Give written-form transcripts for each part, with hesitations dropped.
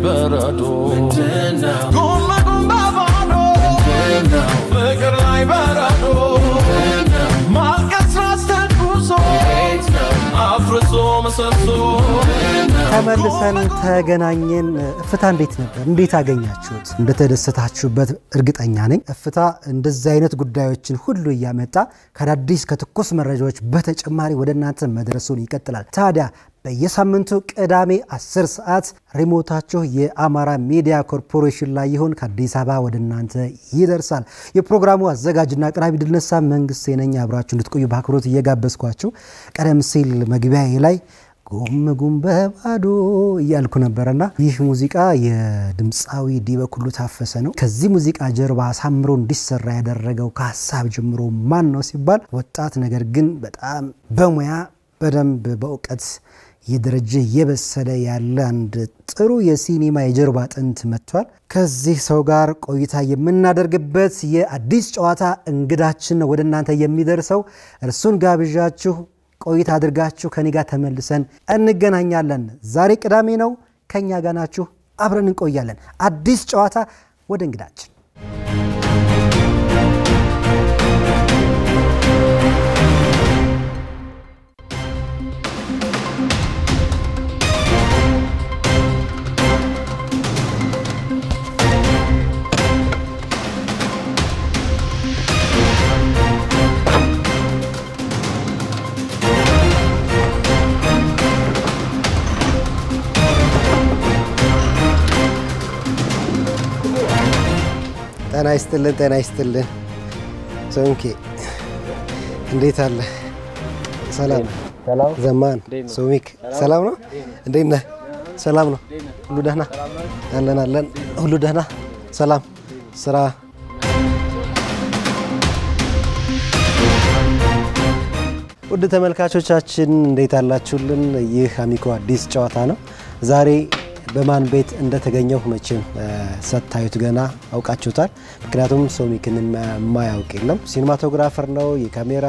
በረዶ ጎማ ጎማ ባዶ ፍቅር ላይ በረዶ ማልቀስ አስተኩሶ አፍርሶ መሰሶ ተመልሰን ተገናኘን እፍታ እንዴት ነበር እንዴት አገኛችሁት እንደተደሰታችሁበት እርግጠኛ ነኝ እፍታ እንደዚህ አይነት ጉዳዮችን ሁሉ ያመጣ ከአዲስ ከትኩስ መረጃዎች በተጨማሪ ወደናንተ መድረሱን ይቀጥላል ታዲያ በየሳምንቱ ቅዳሜ 10 ሰዓት ሪሞታችሁ የአማራ ሚዲያ ኮርፖሬሽን ላይ ይሁን ከአዲስ አበባ ወደናንተ ይደርሳል የፕሮግራሙ አዘጋጅና አቅራቢ ድልነሳ መንግስቴ ነኝ አብራችሁ እንድትቆዩ በአክብሮት እየጋበዝኳችሁ ቀደም ሲል መግቢያዬ ላይ ጉም በባዶ እያልኩ ነበርና ይህ ሙዚቃ የድምጻዊ ዲበኩሉ ታፈሰ ነው ከዚህ ሙዚቃ ጀርባ አሳምሮ እንዲሰራ ያደረገው ከሐሳብ ጀምሮ ማን ነው ሲባል ወጣት ነገር ግን በጣም በሙያ በደንብ በእውቀት የደረጀ የበሰለ ያለ አንድ ጥሩ የሲኒማ የጀርባ አጥንት መጥቷል ከዚህ ሰው ጋር ቆይታ የምናደርግበት የአዲስ ጨዋታ እንግዳችን ነው ወደናንተ የሚደርሰው እርሱን ጋብዣችሁ ቆይታ አድርጋችሁ ከኔ ጋር ተመልሰን እንገናኛለን ዛሬ ቅዳሜ ነው ከኛ ጋር ናችሁ አብረን እንቆያለን አዲስ ጨዋታ ወደ እንግዳችን ጤና ይስጥልን ሶንኬ እንዴት አለ ሰላም ዘማን ሶሚክ ሰላም ነው እንዴት ነህ ሰላም ነው ሁሉ ደህና አለን ሁሉ ደህና ሰላም ስራ ውድ ተመልካቾቻችን እንዴት አላችሁልን ይህ አሚኮ አዲስ ጨዋታ ነው ዛሬ በማን ቤት እንደተገኘው መቼም ሰታዩት ገና አውቃችሁታል ምክንያቱም ሶሚክን ማያውቅ የለም ሲኒማቶግራፈር ነው የካሜራ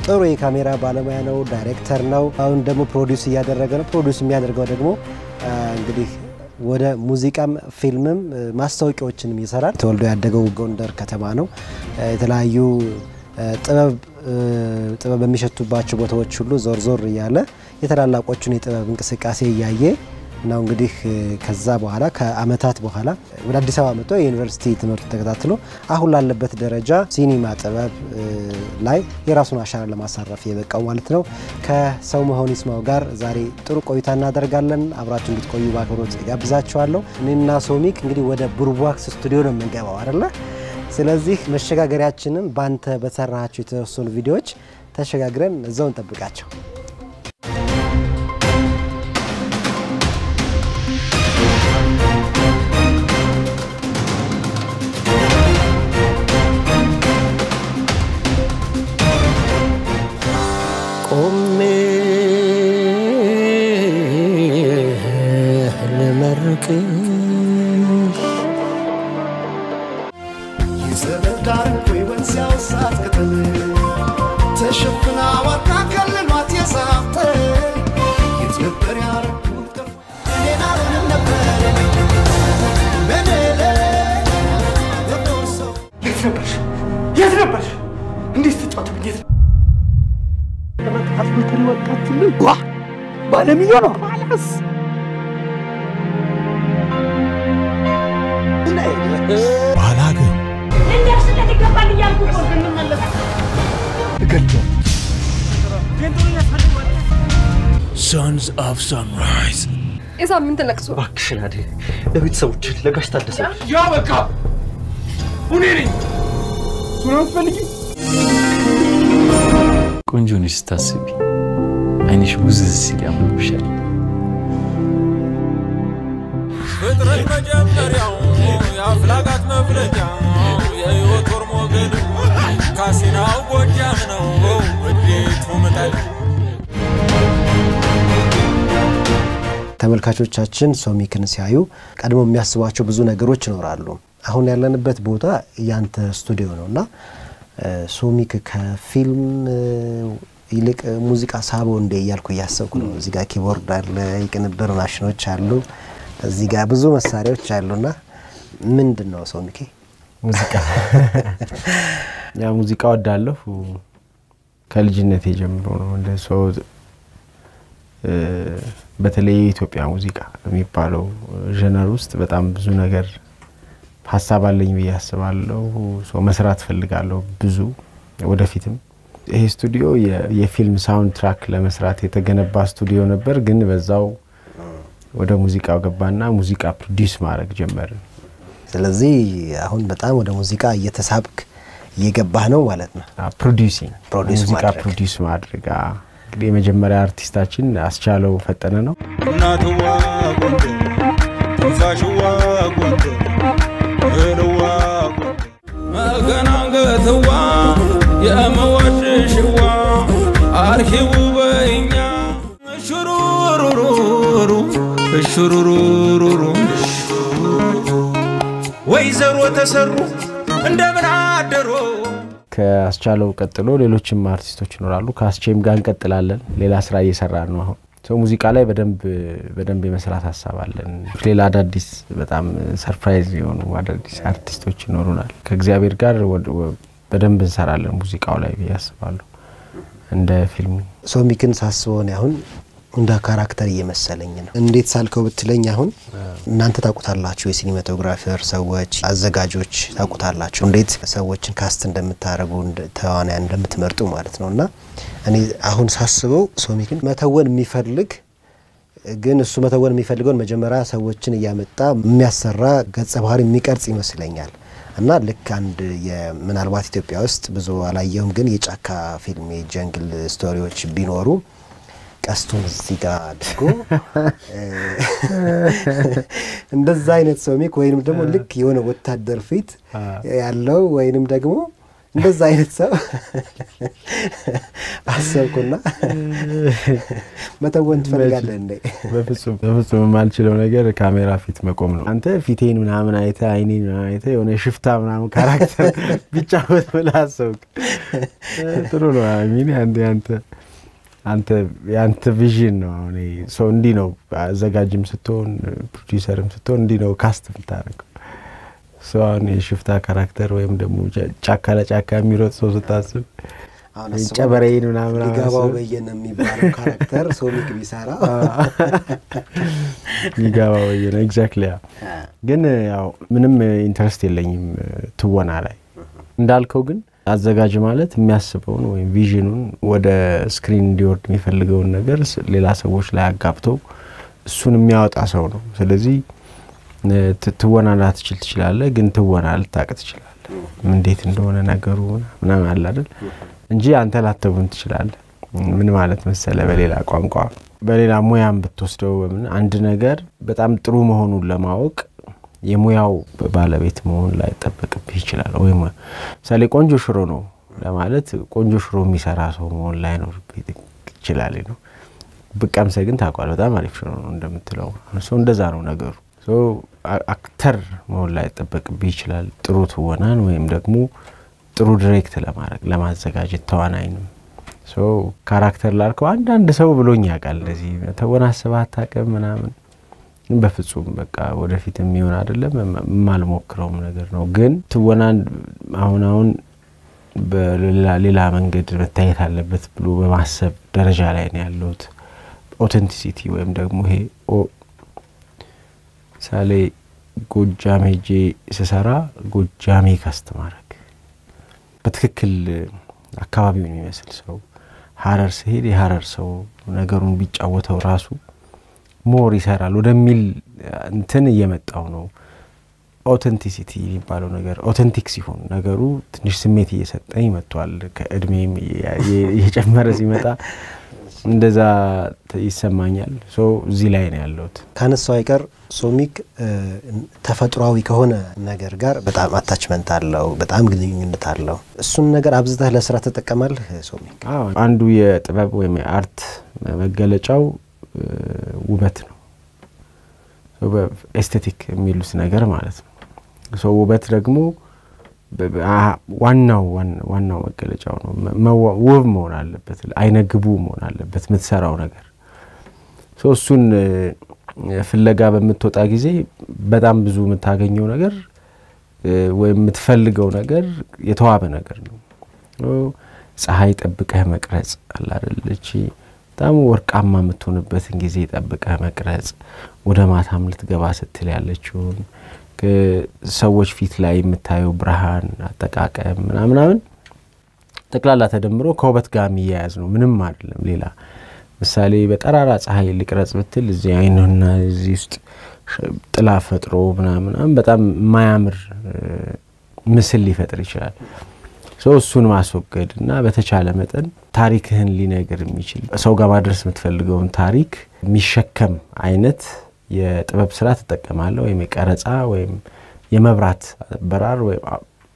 ጥሩ የካሜራ ባለሙያ ነው ዳይሬክተር ነው አሁን ደግሞ ፕሮዲዩስ ያደረገ ነው ፕሮዲዩስ የሚያደርገው ደግሞ እንግዲህ ወደ ሙዚቃም ፊልምም ማስታወቂያዎችንም ይሰራል ተወልዶ ያደገው ጎንደር ከተማ ነው የተለያዩ ጥበብ በሚሸቱባቸው ቦታዎች ሁሉ ዞር ያለ የተላላቆቹን የጥበብ እንቅስቃሴ ያያየ ነው እንግዲህ ከዛ በኋላ ከአመታት በኋላ ወደ አዲስ አበባ መጥቶ የዩኒቨርሲቲ ትምህርት ተከታትሎ አሁን ላለበት ደረጃ ሲኒማ ጥበብ ላይ የራሱን አሻራ ለማሳረፍ የበቃው ማለት ነው ከሰው መሆን ይስማው ጋር ዛሬ ጥሩ ቆይታ እናደርጋለን አብራችሁ እንድትቆዩ በአክብሮት ጋብዛችኋለሁ እኔና ሶሚክ እንግዲህ ወደ ቡርቧክስ ስቱዲዮ ነው የምንገባው አይደል ስለዚህ መሸጋገሪያችንን ባንተ በሰራሃቸው የተወሰኑ ቪዲዮዎች ተሸጋግረን እዛው እንጠብቃቸው ባለሚሊዮን ባላስ ባላገ እንደርስለት ይገባል ይያልኩ ቆርጥን መለስ እገርቶ Sons of Sunrise የሳምንት ለቅሶ ባክሽን አዴ ለቤተሰቦች ለጋሽ ታደሰ ያ በቃ ሁኔኝ ሱራን ፈልጊ ቆንጆ ነሽ ታስቢ አይንሽ ውዝዝ ሲል ያምርብሻል ፍጥረት መጀመሪያው ያፍላጋት መፍለቂያ የህይወት ሆርሞገድ ካሲናው ጎጃም ነው ወዴት ወመጣል ተመልካቾቻችን ሶሚክን ሲያዩ ቀድሞ የሚያስቧቸው ብዙ ነገሮች ይኖራሉ አሁን ያለንበት ቦታ ያንተ ስቱዲዮ ነውና ሶሚክ ከፊልም ይልቅ ሙዚቃ ሳቦ እንደ ያልኩ ያሰብኩ ነው እዚህ ጋር ኪቦርድ አለ ይቅንብር ማሽኖች አሉ እዚህ ጋር ብዙ መሳሪያዎች አሉና ምንድነው ሶሚኬ? ሙዚቃ ያ ሙዚቃ ወዳለሁ ከልጅነቴ ጀምሮ ነው እንደሰው በተለይ ኢትዮጵያ ሙዚቃ የሚባለው ጀነር ውስጥ በጣም ብዙ ነገር ሐሳብ አለኝ በያስባለሁ ሶ መስራት ፈልጋለሁ ብዙ ወደፊትም ይሄ ስቱዲዮ የፊልም ሳውንድ ትራክ ለመስራት የተገነባ ስቱዲዮ ነበር ግን በዛው ወደ ሙዚቃው ገባና ሙዚቃ ፕሮዲዩስ ማድረግ ጀመርን ስለዚህ አሁን በጣም ወደ ሙዚቃ እየተሳብክ እየገባህ ነው ማለት ነው ፕሮዲዩሲንግ ሙዚቃ ፕሮዲዩስ ማድረግ እንግዲህ የመጀመሪያ አርቲስታችን አስቻለው ፈጠነ ነው እናትዋ ጎንደር ተፋሽዋ ጎንደር እልዋ መገናገትዋ የመወድሽዋ አርኪው በእኛ ሽሩሩሩሩ ሽሩሩሩሩ ወይዘሮ ተሰሩ እንደምን አደሩ ከአስቻለው ቀጥሎ ሌሎችም አርቲስቶች ይኖራሉ ካስቼም ጋር እንቀጥላለን ሌላ ስራ እየሰራን ነው አሁን ሶ ሙዚቃ ላይ በደንብ የመስራት ሐሳብ አለን ሌላ አዳዲስ በጣም ሰርፕራይዝ የሆኑ አዳዲስ አርቲስቶች ይኖሩናል ከእግዚአብሔር ጋር በደንብ እንሰራለን ሙዚቃው ላይ ያስባለሁ እንደ ፊልሙ ሶሚክን ሳስበው ነው አሁን እንደ ካራክተር እየመሰለኝ ነው እንዴት ሳልከው ብትለኝ አሁን እናንተ ታቁታላችሁ የሲኒማቶግራፈር ሰዎች አዘጋጆች ታቁታላችሁ እንዴት ሰዎችን ካስት እንደምታረጉ ተዋናያን እንደምትመርጡ ማለት ነውና እኔ አሁን ሳስበው ሶሚክን መተወን የሚፈልግ ግን እሱ መተወን የሚፈልገው መጀመሪያ ሰዎችን ያመጣ የሚያሰራ ገጸ ባህሪ የሚቀርጽ ይመስለኛል እና ልክ አንድ የምናልባት ኢትዮጵያ ውስጥ ብዙ አላየሁም ግን የጫካ ፊልም የጀንግል ስቶሪዎች ቢኖሩ ቀስቱን እዚህ ጋር አድርጎ እንደዛ አይነት ሶሚክ ወይንም ደግሞ ልክ የሆነ ወታደር ፊት ያለው ወይንም ደግሞ እንደዛ አይነት ሰው አሰብኩና መተወን ትፈልጋለህ እንዴ በፍጹም ማልችለው ነገር ካሜራ ፊት መቆም ነው አንተ ፊቴን ምናምን አይተ አይኔን አይተ የሆነ ሽፍታ ምናምን ካራክተር ቢጫወት ብላሰብክ ጥሩ ነው አሚን አንተ ቪዥን ነው አሁን ሰው እንዲ ነው አዘጋጅም ስትሆን ፕሮዲዩሰርም ስትሆን እንዲ ነው ካስት ምታረገው ሰው አሁን የሽፍታ ካራክተር ወይም ደግሞ ጫካ ለጫካ የሚሮጥ ሰው ስታስብ ጨበሬን ምናምን ይጋባው በየነ የሚባለው ካራክተር ሶሚክ ቢሰራ ይጋባው በየነ ኤግዛክትሊ ግን ያው ምንም ኢንተረስት የለኝም ትወና ላይ እንዳልከው ግን አዘጋጅ ማለት የሚያስበው ነው ወይ ቪዥኑን ወደ ስክሪን እንዲወርድ የሚፈልገው ነገር ሌላ ሰዎች ላይ አጋብቶ እሱን የሚያወጣ ሰው ነው ስለዚህ ትወና ላትችል ትችላለህ ግን ትወና ልታቅ ትችላለህ እንዴት እንደሆነ ነገሩ ምናምን አለ አይደል እንጂ አንተ ላተውን ትችላለህ ምን ማለት መሰለ በሌላ ቋንቋ በሌላ ሙያም ብትወስደው አንድ ነገር በጣም ጥሩ መሆኑን ለማወቅ የሙያው ባለቤት መሆን ላይ ተጠብቅብህ ይችላል ወይ ሰለ ቆንጆ ሽሮ ነው ለማለት ቆንጆ ሽሮ የሚሰራ ሰው መሆን ላይ ነው ይችላል ነው በቃምሰ ግን ታቋል በጣም አሪፍ ሽሮ ነው እንደምትለው ሰው እንደዛ ነው ነገሩ ሶ አክተር መሆን ላይ ተጠብቅብህ ይችላል ጥሩ ትወናን ወይም ደግሞ ጥሩ ዳይሬክት ለማዘጋጀት ተዋናይንም ሶ ካራክተር ላልከው አንድ ሰው ብሎኝ ያቃል እንደዚህ ተወና ሰባት አቀም ምናምን በፍጹም በቃ ወደፊት የሚሆን አይደለም ማልሞክረው ነገር ነው ግን ትወናን አሁን በሌላ መንገድ መታየት አለበት ብሎ በማሰብ ደረጃ ላይ ነው ያለውት ኦተንቲሲቲ ወይም ደግሞ ይሄ ሳሌ ጎጃሜጄ ሰሰራ ጎጃሜ ካስተማረክ በትክክል አካባቢውን የሚመስል ሰው ሐረር ሲሄድ የሐረር ሰው ነገሩን ቢጫወተው ራሱ ሞር ይሰራል ወደሚል እንትን እየመጣው ነው ኦተንቲሲቲ የሚባለው ነገር ኦተንቲክ ሲሆን ነገሩ ትንሽ ስሜት እየሰጠኝ መጥቷል ከእድሜም እየጨመረ ሲመጣ እንደዛ ይሰማኛል ሶ እዚህ ላይ ነው ያለውት ካነሳው አይቀር ሶሚክ ተፈጥሯዊ ከሆነ ነገር ጋር በጣም አታችመንት አለው በጣም ግንኙነት አለው እሱን ነገር አብዝተህ ለስራ ተጠቀማለህ ሶሚክ አንዱ የጥበብ ወይም የአርት መገለጫው ውበት ነው ኤስቴቲክ የሚሉት ነገር ማለት ነው ሶ ውበት ደግሞ ዋናው መገለጫው ነው ውብ መሆን አለበት አይነግቡ መሆን አለበት ምትሰራው ነገር ሶ እሱን ፍለጋ በመተወጣ ጊዜ በጣም ብዙ የምታገኘው ነገር ወይ የምትፈልገው ነገር የተዋበ ነገር ነው ፀሐይ ጠብቀህ መቅረጽ አለ አይደል እቺ በጣም ወርቃማ የምትሆንበትን ጊዜ ጠብቀህ መቅረጽ ወደ ማታም ልትገባ ስትል ያለችው ሰዎች ፊት ላይ የምታየው ብርሃን አጠቃቀም ምናምን ተክላላ ተደምሮ ከውበት ጋር የሚያያዝ ነው ምንም አይደለም ሌላ ምሳሌ በጠራራ ፀሐይ ሊቀርጽ ብትል እዚህ አይኑና እዚህ ውስጥ ጥላ ፈጥሮ ምናምን በጣም ማያምር ምስል ሊፈጥር ይችላል እሱን ማስወገድና በተቻለ መጠን ታሪክህን ሊነገር የሚችል ሰው ጋር ማድረስ የምትፈልገውን ታሪክ የሚሸከም አይነት የጥበብ ስራ ተጠቀማለሁ ወይ የቀረጻ ወይ የመብራት በራር ወይ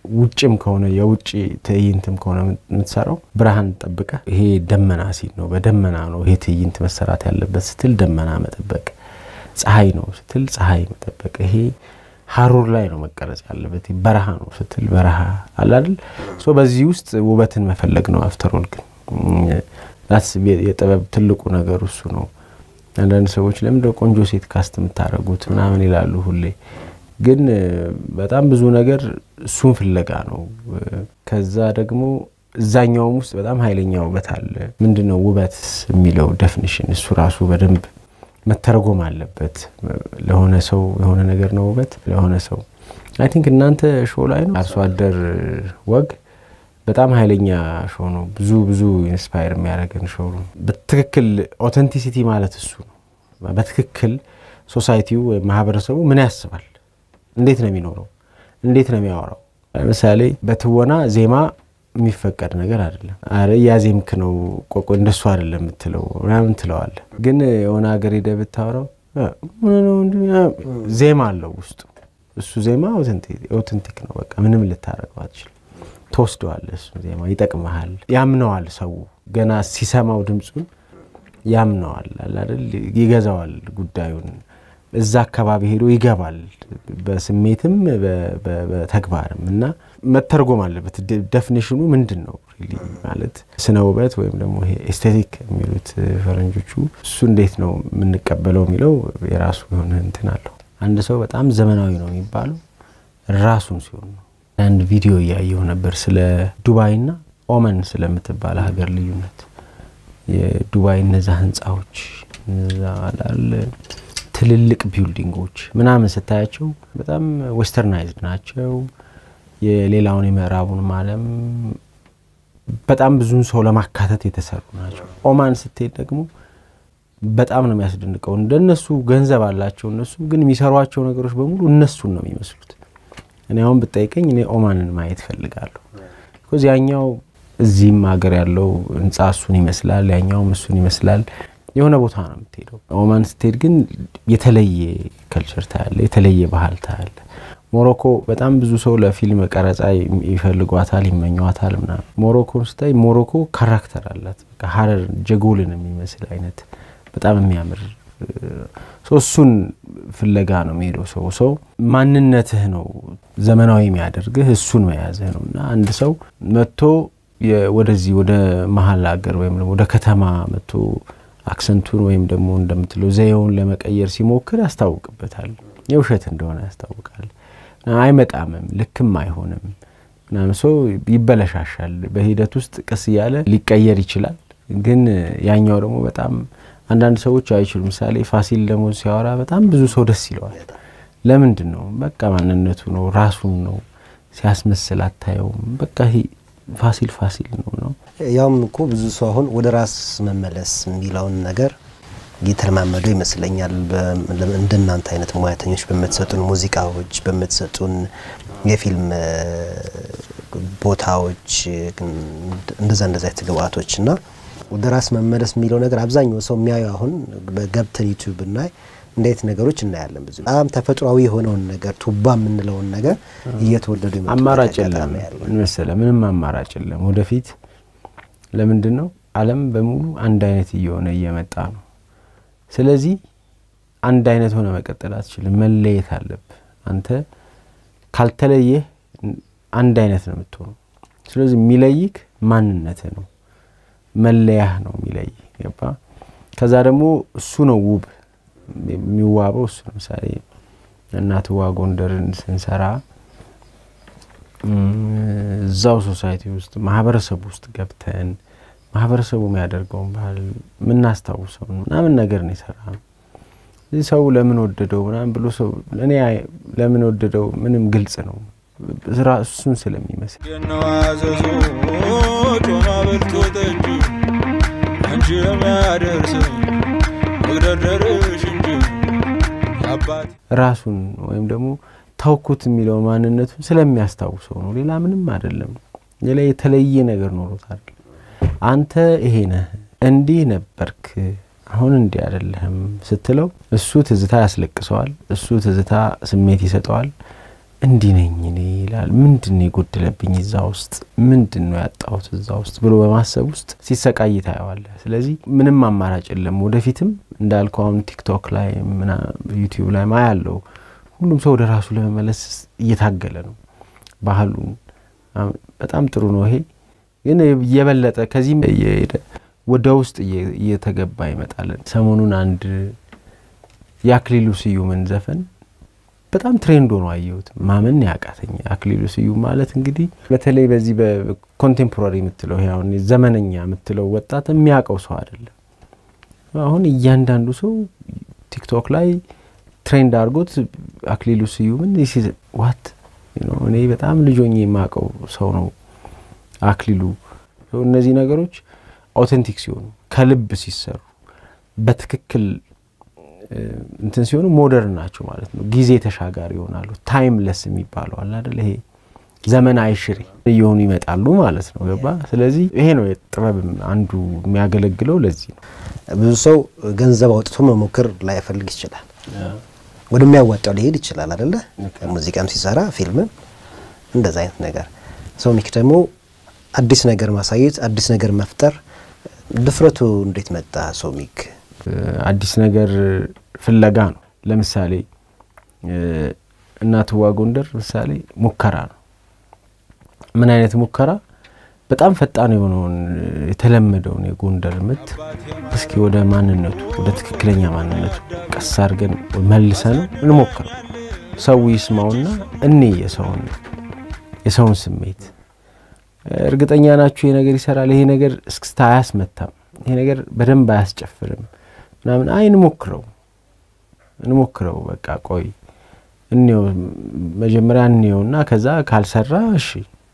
ውጭም ከሆነ የውጪ ትዕይንትም ከሆነ የምትሰራው ብርሃን ጠብቀ ይሄ ደመና ሲል ነው በደመና ነው ይሄ ትዕይንት መሰራት ያለበት ስትል ደመና መጠበቅ ፀሐይ ነው ስትል ፀሐይ መጠበቅ ይሄ ሐሩር ላይ ነው መቀረጽ ያለበት በረሃ ነው ስትል በረሃ አለ አይደል በዚህ ውስጥ ውበትን መፈለግ ነው አፍተር ኦል ግን that's የጥበብ ትልቁ ነገር እሱ ነው አንዳንድ ሰዎች ለምን ቆንጆ ሴት ካስት የምታረጉት ምናምን ይላሉ ሁሌ ግን በጣም ብዙ ነገር እሱን ፍለጋ ነው ከዛ ደግሞ እዛኛው ውስጥ በጣም ኃይለኛው ውበት አለ ምንድነው ውበት የሚለው ዴፊኒሽን እሱ ራሱ በደንብ መተርጎም አለበት ለሆነ ሰው የሆነ ነገር ነው ውበት ለሆነ ሰው አይ ቲንክ እናንተ ሾው ላይ ነው አርሶ አደር ወግ በጣም ኃይለኛ ሾው ነው ብዙ ኢንስፓየር የሚያደርገን ሾው ነው በትክክል ኦተንቲሲቲ ማለት እሱ ነው በትክክል ሶሳይቲው ማህበረሰቡ ምን ያስባል እንዴት ነው የሚኖረው እንዴት ነው የሚያወራው ለምሳሌ በትወና ዜማ የሚፈቀድ ነገር አይደለም አረ ያዜምክ ነው ቆቆ እንደሱ አይደለም ምትለው ምናምን ትለዋል ግን የሆነ ሀገር ይደብታወራው ዜማ አለው ውስጡ እሱ ዜማ ኦተንቲክ ነው በቃ ምንም ልታረጋው አትችል ተወስደዋል እሱ ዜማ ይጠቅማል ያምነዋል ሰው ገና ሲሰማው ድምጹን ያምነዋል አይደል ይገዛዋል ጉዳዩን እዛ አካባቢ ሄዶ ይገባል በስሜትም በተግባርም እና መተርጎም አለበት ዴፊኒሽኑ ምንድነው ሪሊ ማለት ስነ ውበት ወይም ደግሞ ይሄ ኤስቴቲክ የሚሉት ፈረንጆቹ እሱ እንዴት ነው የምንቀበለው የሚለው የራሱ የሆነ እንትን አለው አንድ ሰው በጣም ዘመናዊ ነው የሚባለው ራሱን ሲሆን ነው አንድ ቪዲዮ ያየው ነበር ስለ ዱባይና ኦመን ስለምትባል ሀገር ልዩነት የዱባይ እነዛ ህንጻዎች እነዛ አላለ ትልልቅ ቢልዲንጎች ምናምን ስታያቸው በጣም ዌስተርናይዝድ ናቸው የሌላውን የምዕራቡን ዓለም በጣም ብዙ ሰው ለማካተት የተሰሩ ናቸው ኦማን ስትሄድ ደግሞ በጣም ነው የሚያስደንቀው እንደነሱ ገንዘብ አላቸው እነሱ ግን የሚሰሯቸው ነገሮች በሙሉ እነሱን ነው የሚመስሉት እኔ አሁን ብጠይቀኝ እኔ ኦማንን ማየት ፈልጋለሁ because ያኛው እዚህም ሀገር ያለው ህንጻ እሱን ይመስላል ያኛውም እሱን ይመስላል የሆነ ቦታ ነው የምትሄደው ኦማን ስትሄድ ግን የተለየ ካልቸር ታያለ የተለየ ባህል ታያለ ሞሮኮ በጣም ብዙ ሰው ለፊልም ቀረጻ ይፈልጓታል ይመኛዋታል ምናምን ሞሮኮን ስታይ ሞሮኮ ካራክተር አላት በቃ ሐረር ጀጎልን የሚመስል አይነት በጣም የሚያምር እሱን ፍለጋ ነው የሚሄደው ሰው ማንነትህ ነው ዘመናዊ የሚያደርግህ እሱን መያዝህ ነውና አንድ ሰው መጥቶ ወደዚህ ወደ መሃል ሀገር ወይም ወደ ከተማ መጥቶ አክሰንቱን ወይም ደግሞ እንደምትለው ዘይውን ለመቀየር ሲሞክር ያስታውቅበታል የውሸት እንደሆነ ያስታውቃል አይመጣምም ልክም አይሆንም ምናምን ሰው ይበለሻሻል በሂደት ውስጥ ቀስ ያለ ሊቀየር ይችላል ግን ያኛው ደግሞ በጣም አንዳንድ ሰዎች አይችሉም ምሳሌ ፋሲል ደግሞ ሲያወራ በጣም ብዙ ሰው ደስ ይለዋል ለምንድነው በቃ ማንነቱ ነው ራሱን ነው ሲያስመስል አታየውም በቃ ፋሲል ነው ያውም እኮ ብዙ ሰው አሁን ወደ ራስ መመለስ የሚለውን ነገር ይተማመደው ይመስለኛል እንደናንተ አይነት ሙያተኞች በመተሰጡን ሙዚቃዎች በመተሰጡን የፊልም ቦታዎች እንደዛ ተግባቶችና ወደ ራስ መመለስ የሚለው ነገር አብዛኛው ሰው የሚያየው አሁን በገብተን ዩቲዩብ እና እንዴት ነገሮች እናያለን ብዙ በጣም ተፈጥሯዊ የሆነውን ነገር ቱባ የምንለውን ነገር እየተወደዱ ይመጣል አማራጭ የለም እንመሰለ ምንም አማራጭ የለም ወደፊት ለምንድነው ዓለም በሙሉ አንድ አይነት እየሆነ እየመጣ ነው ስለዚህ አንድ አይነት ሆነ መቀጠል አትችልም መለየት አለበት አንተ ካልተለየ አንድ አይነት ነው የምትሆነው ስለዚህ የሚለይክ ማንነትህ ነው መለያህ ነው የሚለይ ገባ ከዛ ደግሞ እሱ ነው ውብ የሚዋበው እሱ ለምሳሌ እናትዋ ጎንደርን ስንሰራ እዛው ሶሳይቲ ውስጥ ማህበረሰብ ውስጥ ገብተን ማህበረሰቡ የሚያደርገውን ባህል ምናስታውሰው ምናምን ነገር ነው የሰራው። ሰው ለምን ወደደው ምናምን ብሎ ሰው ለኔ ለምን ወደደው ምንም ግልጽ ነው እሱን ስለሚመስል የነዋዘዞ ጮማ በልቶ ጠጅ አንቺ የሚያደርስ መግደርደርሽ እንጂ አባት ራሱን ወይም ደግሞ ታውኩት የሚለው ማንነቱን ስለሚያስታውሰው ነው። ሌላ ምንም አይደለም። ሌላ የተለየ ነገር ኖሮት አይደለም። አንተ ይሄ ነህ እንዲህ ነበርክ አሁን እንዲህ አይደለም ስትለው እሱ ትዝታ ያስለቅሰዋል። እሱ ትዝታ ስሜት ይሰጠዋል። እንዲህ ነኝ እኔ ይላል። ምንድነው የጎደለብኝ እዛ ውስጥ ምንድነው ያጣሁት እዛ ውስጥ ብሎ በማሰብ ውስጥ ሲሰቃይ ታየዋለህ። ስለዚህ ምንም አማራጭ የለም። ወደፊትም እንዳልከው አሁን ቲክቶክ ላይ እና ዩቲዩብ ላይ ማያለው ሁሉም ሰው ወደ ራሱ ለመመለስ እየታገለ ነው። ባህሉን በጣም ጥሩ ነው። ይሄ ግን የበለጠ ከዚህም እየሄደ ወደ ውስጥ እየተገባ ይመጣል። ሰሞኑን አንድ ያክሊሉ ስዩምን ዘፈን በጣም ትሬንድ ሆኖ አየሁት። ማመን ያቃተኝ ያክሊሉ ስዩም ማለት እንግዲህ በተለይ በዚህ በኮንቴምፖራሪ የምትለው ያው ዘመነኛ የምትለው ወጣት የሚያቀው ሰው አይደለም። አሁን እያንዳንዱ ሰው ቲክቶክ ላይ ትሬንድ አድርጎት አክሊሉ ስዩምን ዋት እኔ በጣም ልጆኝ የማቀው ሰው ነው አክሊሉ። እነዚህ ነገሮች አውተንቲክ ሲሆኑ ከልብ ሲሰሩ በትክክል እንትን ሲሆኑ ሞደርን ናቸው ማለት ነው። ጊዜ ተሻጋሪ ይሆናሉ። ታይምለስ የሚባለው አለ አይደል? ይሄ ዘመን አይሽሪ ይሆኑ ይመጣሉ ማለት ነው። ገባ? ስለዚህ ይሄ ነው የጥበብ አንዱ የሚያገለግለው ለዚህ ነው። ብዙ ሰው ገንዘብ አውጥቶ መሞከር ላይ ፈልግ ይችላል። ወደሚያዋጣው ሊሄድ ይችላል አይደለ? ሙዚቃም ሲሰራ ፊልምም እንደዛ አይነት ነገር ሶሚክ ደግሞ አዲስ ነገር ማሳየት አዲስ ነገር መፍጠር ድፍረቱ እንዴት መጣ ሶሚክ? አዲስ ነገር ፍለጋ ነው። ለምሳሌ እናትዋ ጎንደር ምሳሌ ሙከራ ነው። ምን አይነት ሙከራ? በጣም ፈጣን የሆነውን የተለመደውን የጎንደር ምት እስኪ ወደ ማንነቱ ወደ ትክክለኛ ማንነቱ ቀስ አድርገን መልሰን እንሞክረው። ሰው ይስማውና እኔ የሰውን ስሜት እርግጠኛ ናችሁ ይሄ ነገር ይሰራል፣ ይሄ ነገር እስክስታ አያስመታም፣ ይሄ ነገር በደንብ አያስጨፍርም ምናምን እንሞክረው በቃ ቆይ እንየው መጀመሪያ እንየውና ከዛ ካልሰራ እሺ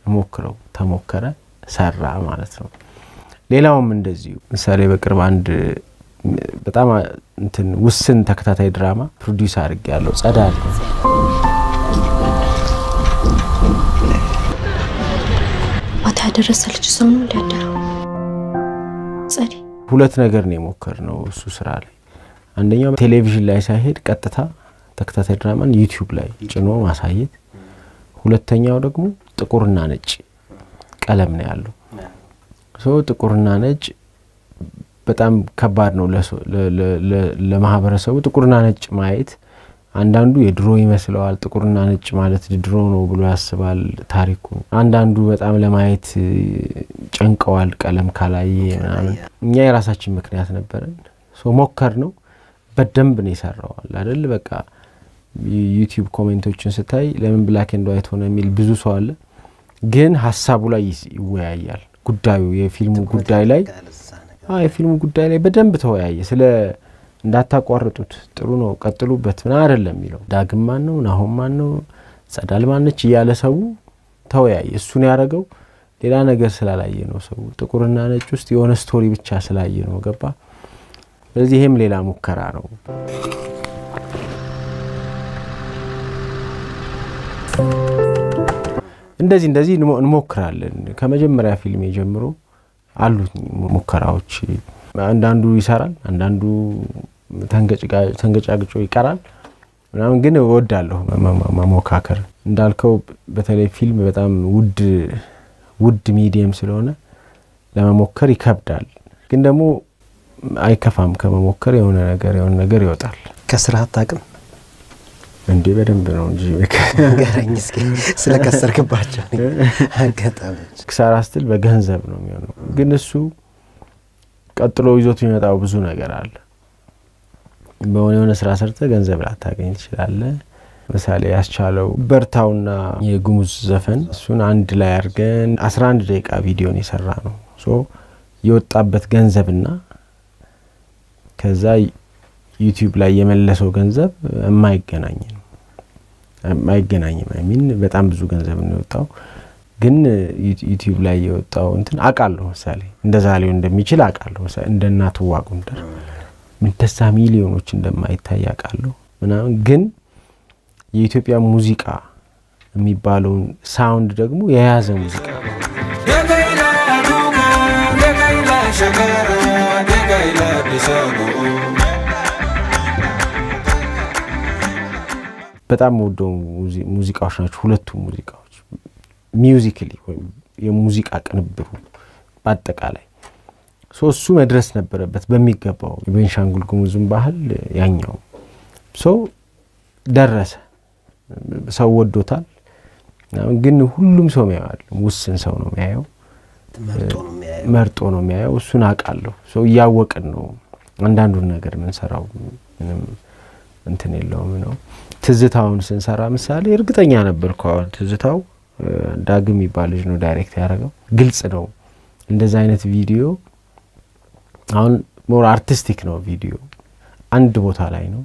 እንሞክረው። ተሞከረ ሰራ ማለት ነው። ሌላውም እንደዚሁ ምሳሌ በቅርብ አንድ በጣም እንትን ውስን ተከታታይ ድራማ ፕሮዲዩስ አድርጌያለሁ። ጸዳል ማታ ያደረሰልች ሰው ነው ሊያደረው ጸዲ ሁለት ነገር ነው የሞከርነው እሱ ስራ ላይ። አንደኛው ቴሌቪዥን ላይ ሳይሄድ ቀጥታ ተከታታይ ድራማን ዩቲዩብ ላይ ጭኖ ማሳየት። ሁለተኛው ደግሞ ጥቁርና ነጭ ቀለም ነው ያለው። ጥቁርና ነጭ በጣም ከባድ ነው ለማህበረሰቡ። ጥቁርና ነጭ ማየት አንዳንዱ የድሮ ይመስለዋል። ጥቁርና ነጭ ማለት ድሮ ነው ብሎ ያስባል ታሪኩ። አንዳንዱ በጣም ለማየት ጨንቀዋል ቀለም ካላየ ምናምን። እኛ የራሳችን ምክንያት ነበረን። ሞከር ነው በደንብ ነው ይሰራው አይደል? በቃ ዩቲዩብ ኮሜንቶችን ስታይ ለምን ብላክ ኤንድ ዋይት ሆነ የሚል ብዙ ሰው አለ። ግን ሐሳቡ ላይ ይወያያል። ጉዳዩ የፊልሙ ጉዳይ ላይ የፊልሙ ጉዳይ ላይ በደንብ ተወያየ። ስለ እንዳታቋርጡት ጥሩ ነው ቀጥሉበት ምን አይደለም የሚለው ዳግም ማን ነው ናሆም ማን ነው ጸዳል ማነች እያለ ሰው ተወያየ። እሱን ያረጋው ሌላ ነገር ስላላየ ነው። ሰው ጥቁርና ነጭ ውስጥ የሆነ ስቶሪ ብቻ ስላየ ነው። ገባ? ስለዚህ ይሄም ሌላ ሙከራ ነው። እንደዚህ እንሞክራለን። ከመጀመሪያ ፊልም ጀምሮ አሉት ሙከራዎች። አንዳንዱ ይሰራል፣ አንዳንዱ ተንገጫግጮ ይቀራል ምናምን። ግን እወዳለሁ መሞካከር። እንዳልከው በተለይ ፊልም በጣም ውድ ሚዲየም ስለሆነ ለመሞከር ይከብዳል። ግን ደግሞ አይከፋም ከመሞከር የሆነ ነገር ይወጣል። ከስራ አጣቅም እንዴ በደንብ ነው እንጂ ገረኝ እስኪ ስለከሰርክባቸው አጋጣሚዎች ክሳራ ስትል በገንዘብ ነው የሚሆነው። ግን እሱ ቀጥሎ ይዞት የሚመጣው ብዙ ነገር አለ። በሆነ ስራ ሰርተ ገንዘብ ላታገኝ ትችላለህ። ምሳሌ ያስቻለው በርታውና የጉሙዝ ዘፈን እሱን አንድ ላይ አርገን 11 ደቂቃ ቪዲዮን የሰራ ነው። ሶ የወጣበት ገንዘብና ከዛ ዩቲዩብ ላይ የመለሰው ገንዘብ የማይገናኝ ነው። አይ ሚን በጣም ብዙ ገንዘብ ነው የወጣው። ግን ዩቲዩብ ላይ የወጣው እንትን አቃለው ምሳሌ እንደዛ ሊሆን እንደሚችል አቃለው። እንደናቱ ዋጉንደር ምንተሳ ሚሊዮኖች እንደማይታይ አቃለው ምናምን። ግን የኢትዮጵያ ሙዚቃ የሚባለው ሳውንድ ደግሞ የያዘ ሙዚቃ በጣም ወዶ ሙዚቃዎች ናቸው ሁለቱም ሙዚቃዎች ሚውዚካሊ ወይ የሙዚቃ ቅንብሩ በአጠቃላይ እሱ መድረስ ነበረበት በሚገባው የቤንሻንጉል ጉሙዝን ባህል ያኛው ደረሰ። ሰው ወዶታል። ግን ሁሉም ሰው የሚያየው ውስን ሰው ነው የሚያየው። መርጦ ነው የሚያየው። እሱን አቃለው ያወቅን ነው አንዳንዱን ነገር ምን ሰራው ምንም እንትን የለውም ነው። ትዝታውን ስንሰራ ምሳሌ እርግጠኛ ነበርኩ አሁን ትዝታው ዳግም ይባል ልጅ ነው ዳይሬክት ያደረገው። ግልጽ ነው እንደዛ አይነት ቪዲዮ አሁን ሞር አርቲስቲክ ነው ቪዲዮ አንድ ቦታ ላይ ነው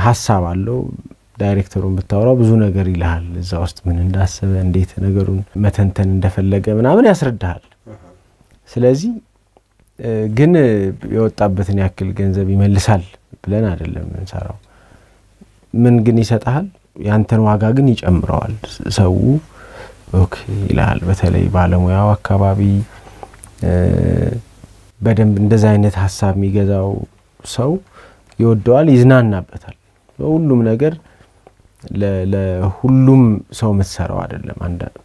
ሐሳብ አለው። ዳይሬክተሩን ብታወራው ብዙ ነገር ይልሃል እዛ ውስጥ ምን እንዳሰበ እንዴት ነገሩን መተንተን እንደፈለገ ምናምን ያስረዳሃል። ስለዚህ ግን የወጣበትን ያክል ገንዘብ ይመልሳል ብለን አይደለም እንሰራው። ምን ግን ይሰጣል ያንተን ዋጋ ግን ይጨምረዋል። ሰው ኦኬ ይላል። በተለይ ባለሙያው አካባቢ በደንብ እንደዛ አይነት ሐሳብ የሚገዛው ሰው ይወደዋል፣ ይዝናናበታል። ሁሉም ነገር ለሁሉም ሰው መሰራው አይደለም። አንዳንድ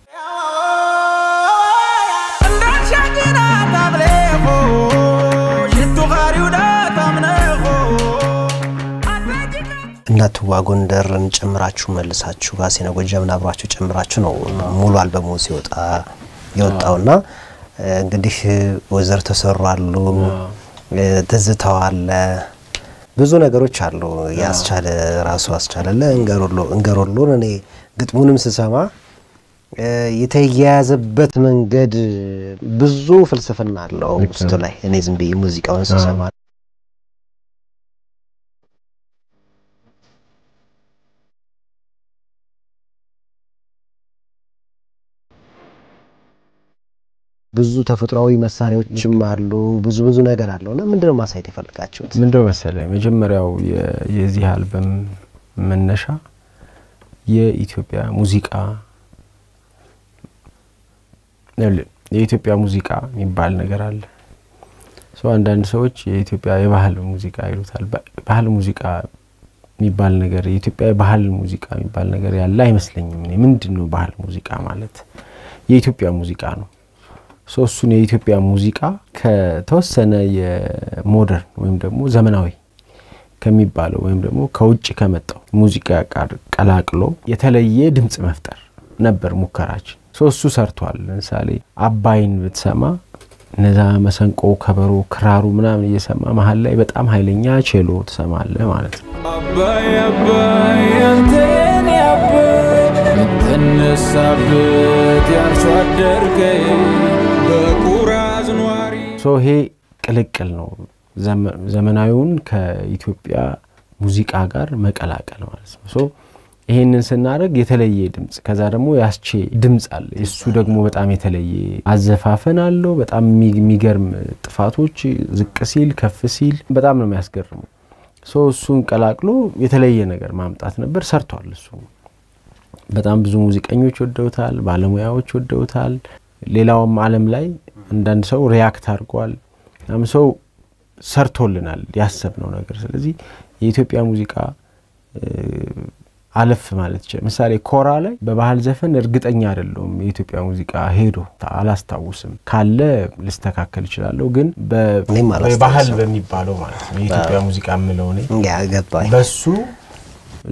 እናትዋ ጎንደርን ጨምራችሁ መልሳችሁ ባሴነ ጎጃምን አብራችሁ ጨምራችሁ ነው ሙሉ አልበሙ ሲወጣ የወጣውና እንግዲህ ወዘር ተሰራሉ ትዝታው አለ ብዙ ነገሮች አሉ። ያስቻለ ራሱ አስቻለለ እንገሮሎ እኔ ግጥሙንም ስሰማ የተያያዘበት መንገድ ብዙ ፍልስፍና አለው ውስጥ ላይ እኔ ዝም ብዬ ሙዚቃውን ስሰማ ብዙ ተፈጥሯዊ መሳሪያዎችም አሉ ብዙ ነገር አለውና ምንድነው ማሳየት የፈለጋችሁት? ምንድነው መሰለኝ መጀመሪያው የዚህ አልበም መነሻ የኢትዮጵያ ሙዚቃ የሚባል ነገር አለ። አንዳንድ ሰዎች የኢትዮጵያ የባህል ሙዚቃ ይሉታል። ባህል ሙዚቃ የሚባል ነገር የኢትዮጵያ የባህል ሙዚቃ የሚባል ነገር ያለ አይመስለኝም። እኔ ምንድነው ባህል ሙዚቃ ማለት የኢትዮጵያ ሙዚቃ ነው። እሱን የኢትዮጵያ ሙዚቃ ከተወሰነ የሞደርን ወይም ደግሞ ዘመናዊ ከሚባለው ወይም ደግሞ ከውጭ ከመጣው ሙዚቃ ጋር ቀላቅሎ የተለየ ድምጽ መፍጠር ነበር ሙከራችን። እሱ ሰርቷል። ለምሳሌ አባይን ብትሰማ ነዛ መሰንቆ ከበሮ ክራሩ ምናምን እየሰማ መሃል ላይ በጣም ኃይለኛ ቼሎ ትሰማለህ ማለት ነው። አባይ አባይ አንተን ያበድ ተነሳበት ያርሶ አደርከኝ በኩራዝ ኗሪ ይሄ ቅልቅል ነው። ዘመናዊውን ከኢትዮጵያ ሙዚቃ ጋር መቀላቀል ማለት ነው። ይሄንን ስናደርግ የተለየ ድምጽ ከዛ ደግሞ ያስቼ ድምጽ አለ። እሱ ደግሞ በጣም የተለየ አዘፋፈን አለው። በጣም የሚገርም ጥፋቶች ዝቅ ሲል ከፍ ሲል በጣም ነው የሚያስገርመው። እሱን ቀላቅሎ የተለየ ነገር ማምጣት ነበር። ሰርቷል። እሱ በጣም ብዙ ሙዚቀኞች ወደውታል፣ ባለሙያዎች ወደውታል። ሌላውም ዓለም ላይ እንዳንድ ሰው ሪያክት አድርጓል። ሰው ሰርቶልናል ያሰብነው ነገር። ስለዚህ የኢትዮጵያ ሙዚቃ አለፍ ማለት ይችላል። ምሳሌ ኮራ ላይ በባህል ዘፈን እርግጠኛ አይደለም የኢትዮጵያ ሙዚቃ ሄዶ አላስታውስም ካለ ልስተካከል ይችላል። ግን በባህል በሚባለው ማለት ነው የኢትዮጵያ ሙዚቃ ምለው ነው ያገባኝ በሱ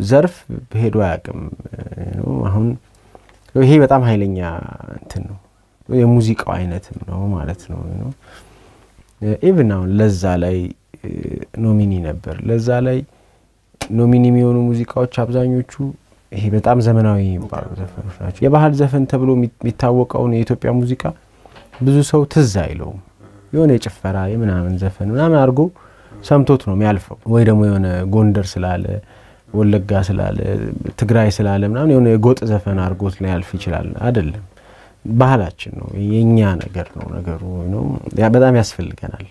ዘርፍ ሄዶ ያቀም ነው። አሁን ይሄ በጣም ኃይለኛ እንትን ነው የሙዚቃው አይነት ነው ማለት ነው። ኢቭን አሁን ለዛ ላይ ኖሚኒ ነበር ለዛ ላይ ኖሚኒ የሚሆኑ ሙዚቃዎች አብዛኞቹ ይሄ በጣም ዘመናዊ የሚባሉ ዘፈኖች ናቸው የባህል ዘፈን ተብሎ የሚታወቀው የኢትዮጵያ ሙዚቃ ብዙ ሰው ትዝ አይለውም የሆነ የጭፈራ የምናምን ዘፈን ምናምን አርጎ ሰምቶት ነው የሚያልፈው ወይ ደግሞ የሆነ ጎንደር ስላለ ወለጋ ስላለ ትግራይ ስላለ ምናምን የሆነ የጎጥ ዘፈን አርጎት ላይ ያልፍ ይችላል አይደለም ባህላችን ነው የኛ ነገር ነው ነገሩ ነው በጣም ያስፈልገናል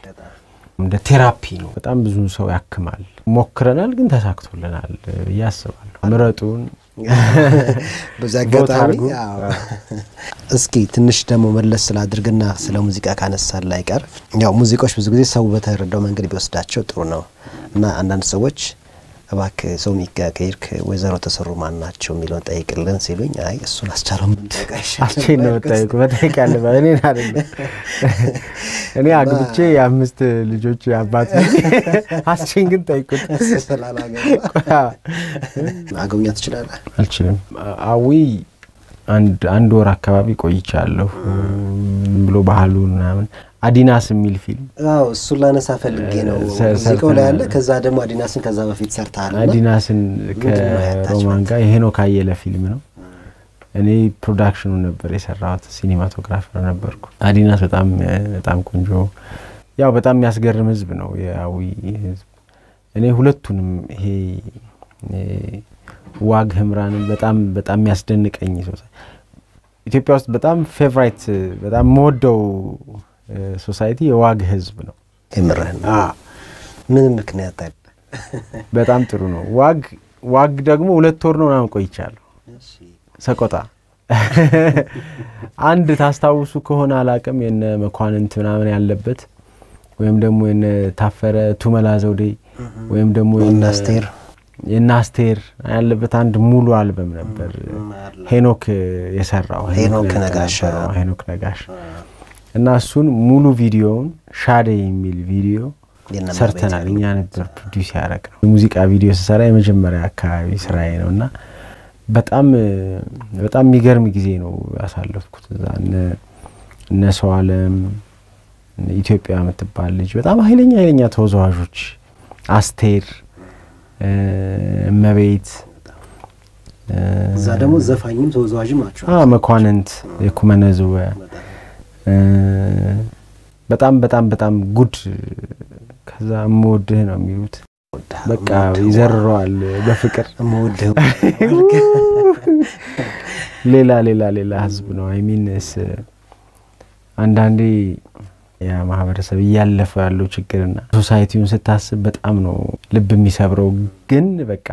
እንደ ቴራፒ ነው በጣም ብዙ ሰው ያክማል ሞክረናል ግን ተሳክቶልናል ያስባል ምረጡን በዛጋታሚ እስኪ ትንሽ ደሞ መለስ ስላድርግና ስለ ሙዚቃ ካነሳል ላይ ቀር ያው ሙዚቃዎች ብዙ ጊዜ ሰው በተረዳው መንገድ ቢወስዳቸው ጥሩ ነው እና አንዳንድ ሰዎች አባክ ሰው ሚካኤል ወይዘሮ ተሰሩ ማን ናቸው የሚለውን ጠይቅልን ሲሉኝ አይ እሱን አስቻለው ምን ጠይቃሽ አስቼ ነው ጠይቁ በጠይቃለ ባኔ አይደለም እኔ አግብቼ የአምስት ልጆች አባት አስቼን ግን ጠይቁት አገውኛ ትችላል አልችልም አዊ አንድ ወር አካባቢ ቆይቻለሁ ብሎ ባህሉን ምናምን አዲናስ የሚል ፊልም አው እሱ ላነሳ ፈልጌ ነው ሙዚቃው ላይ ያለ ከዛ ደግሞ አዲናስን ከዛ በፊት ሰርታል አዲናስን ከሮማን ጋር ሄኖክ አየለ ፊልም ነው እኔ ፕሮዳክሽኑ ነበር የሰራሁት ሲኒማቶግራፈር ነበርኩ አዲናስ በጣም ቆንጆ ያው በጣም የሚያስገርም ህዝብ ነው የአዊ ህዝብ እኔ ሁለቱንም ይሄ ዋግ ህምራንን በጣም የሚያስደንቀኝ ሰው ኢትዮጵያ ውስጥ በጣም ፌቨራይት በጣም ሞደው ሶሳይቲ የዋግ ህዝብ ነው እምረን ምን ምክንያት አለ በጣም ጥሩ ነው ዋግ ደግሞ 2 ወር ነው ምናምን ቆይቻለሁ ሰቆጣ አንድ ታስታውሱ ከሆነ አላቀም የነ መኳንንት ምናምን ያለበት ወይም ደግሞ የነ ታፈረ ቱመላ ዘውዴ ወይም ደግሞ የናስቴር ያለበት አንድ ሙሉ አልበም ነበር ሄኖክ የሰራው ሄኖክ ነጋሽ እና እሱን ሙሉ ቪዲዮውን ሻዴ የሚል ቪዲዮ ሰርተናል እኛ ነበር ፕሮዲዩስ ያደረግነው የሙዚቃ ቪዲዮ ሰራ የመጀመሪያ አካባቢ ስራዬ ነውና በጣም የሚገርም ጊዜ ነው ያሳለፍኩት እዛ እነ ሰዋለም ኢትዮጵያ የምትባል ልጅ በጣም ኃይለኛ ተወዛዋዦች አስቴር መቤት እዛ ደግሞ ዘፋኝም ተወዛዋዥም ናቸው መኳንንት የኩመነዙ በጣም ጉድ ከዛ ሞድህ ነው የሚሉት በቃ ይዘርሯል በፍቅር ሞድህ ሌላ ህዝብ ነው አይ ሚንስ አንዳንዴ ያ ማህበረሰብ ያለፈው ያለው ችግርና ሶሳይቲውን ስታስብ በጣም ነው ልብ የሚሰብረው ግን በቃ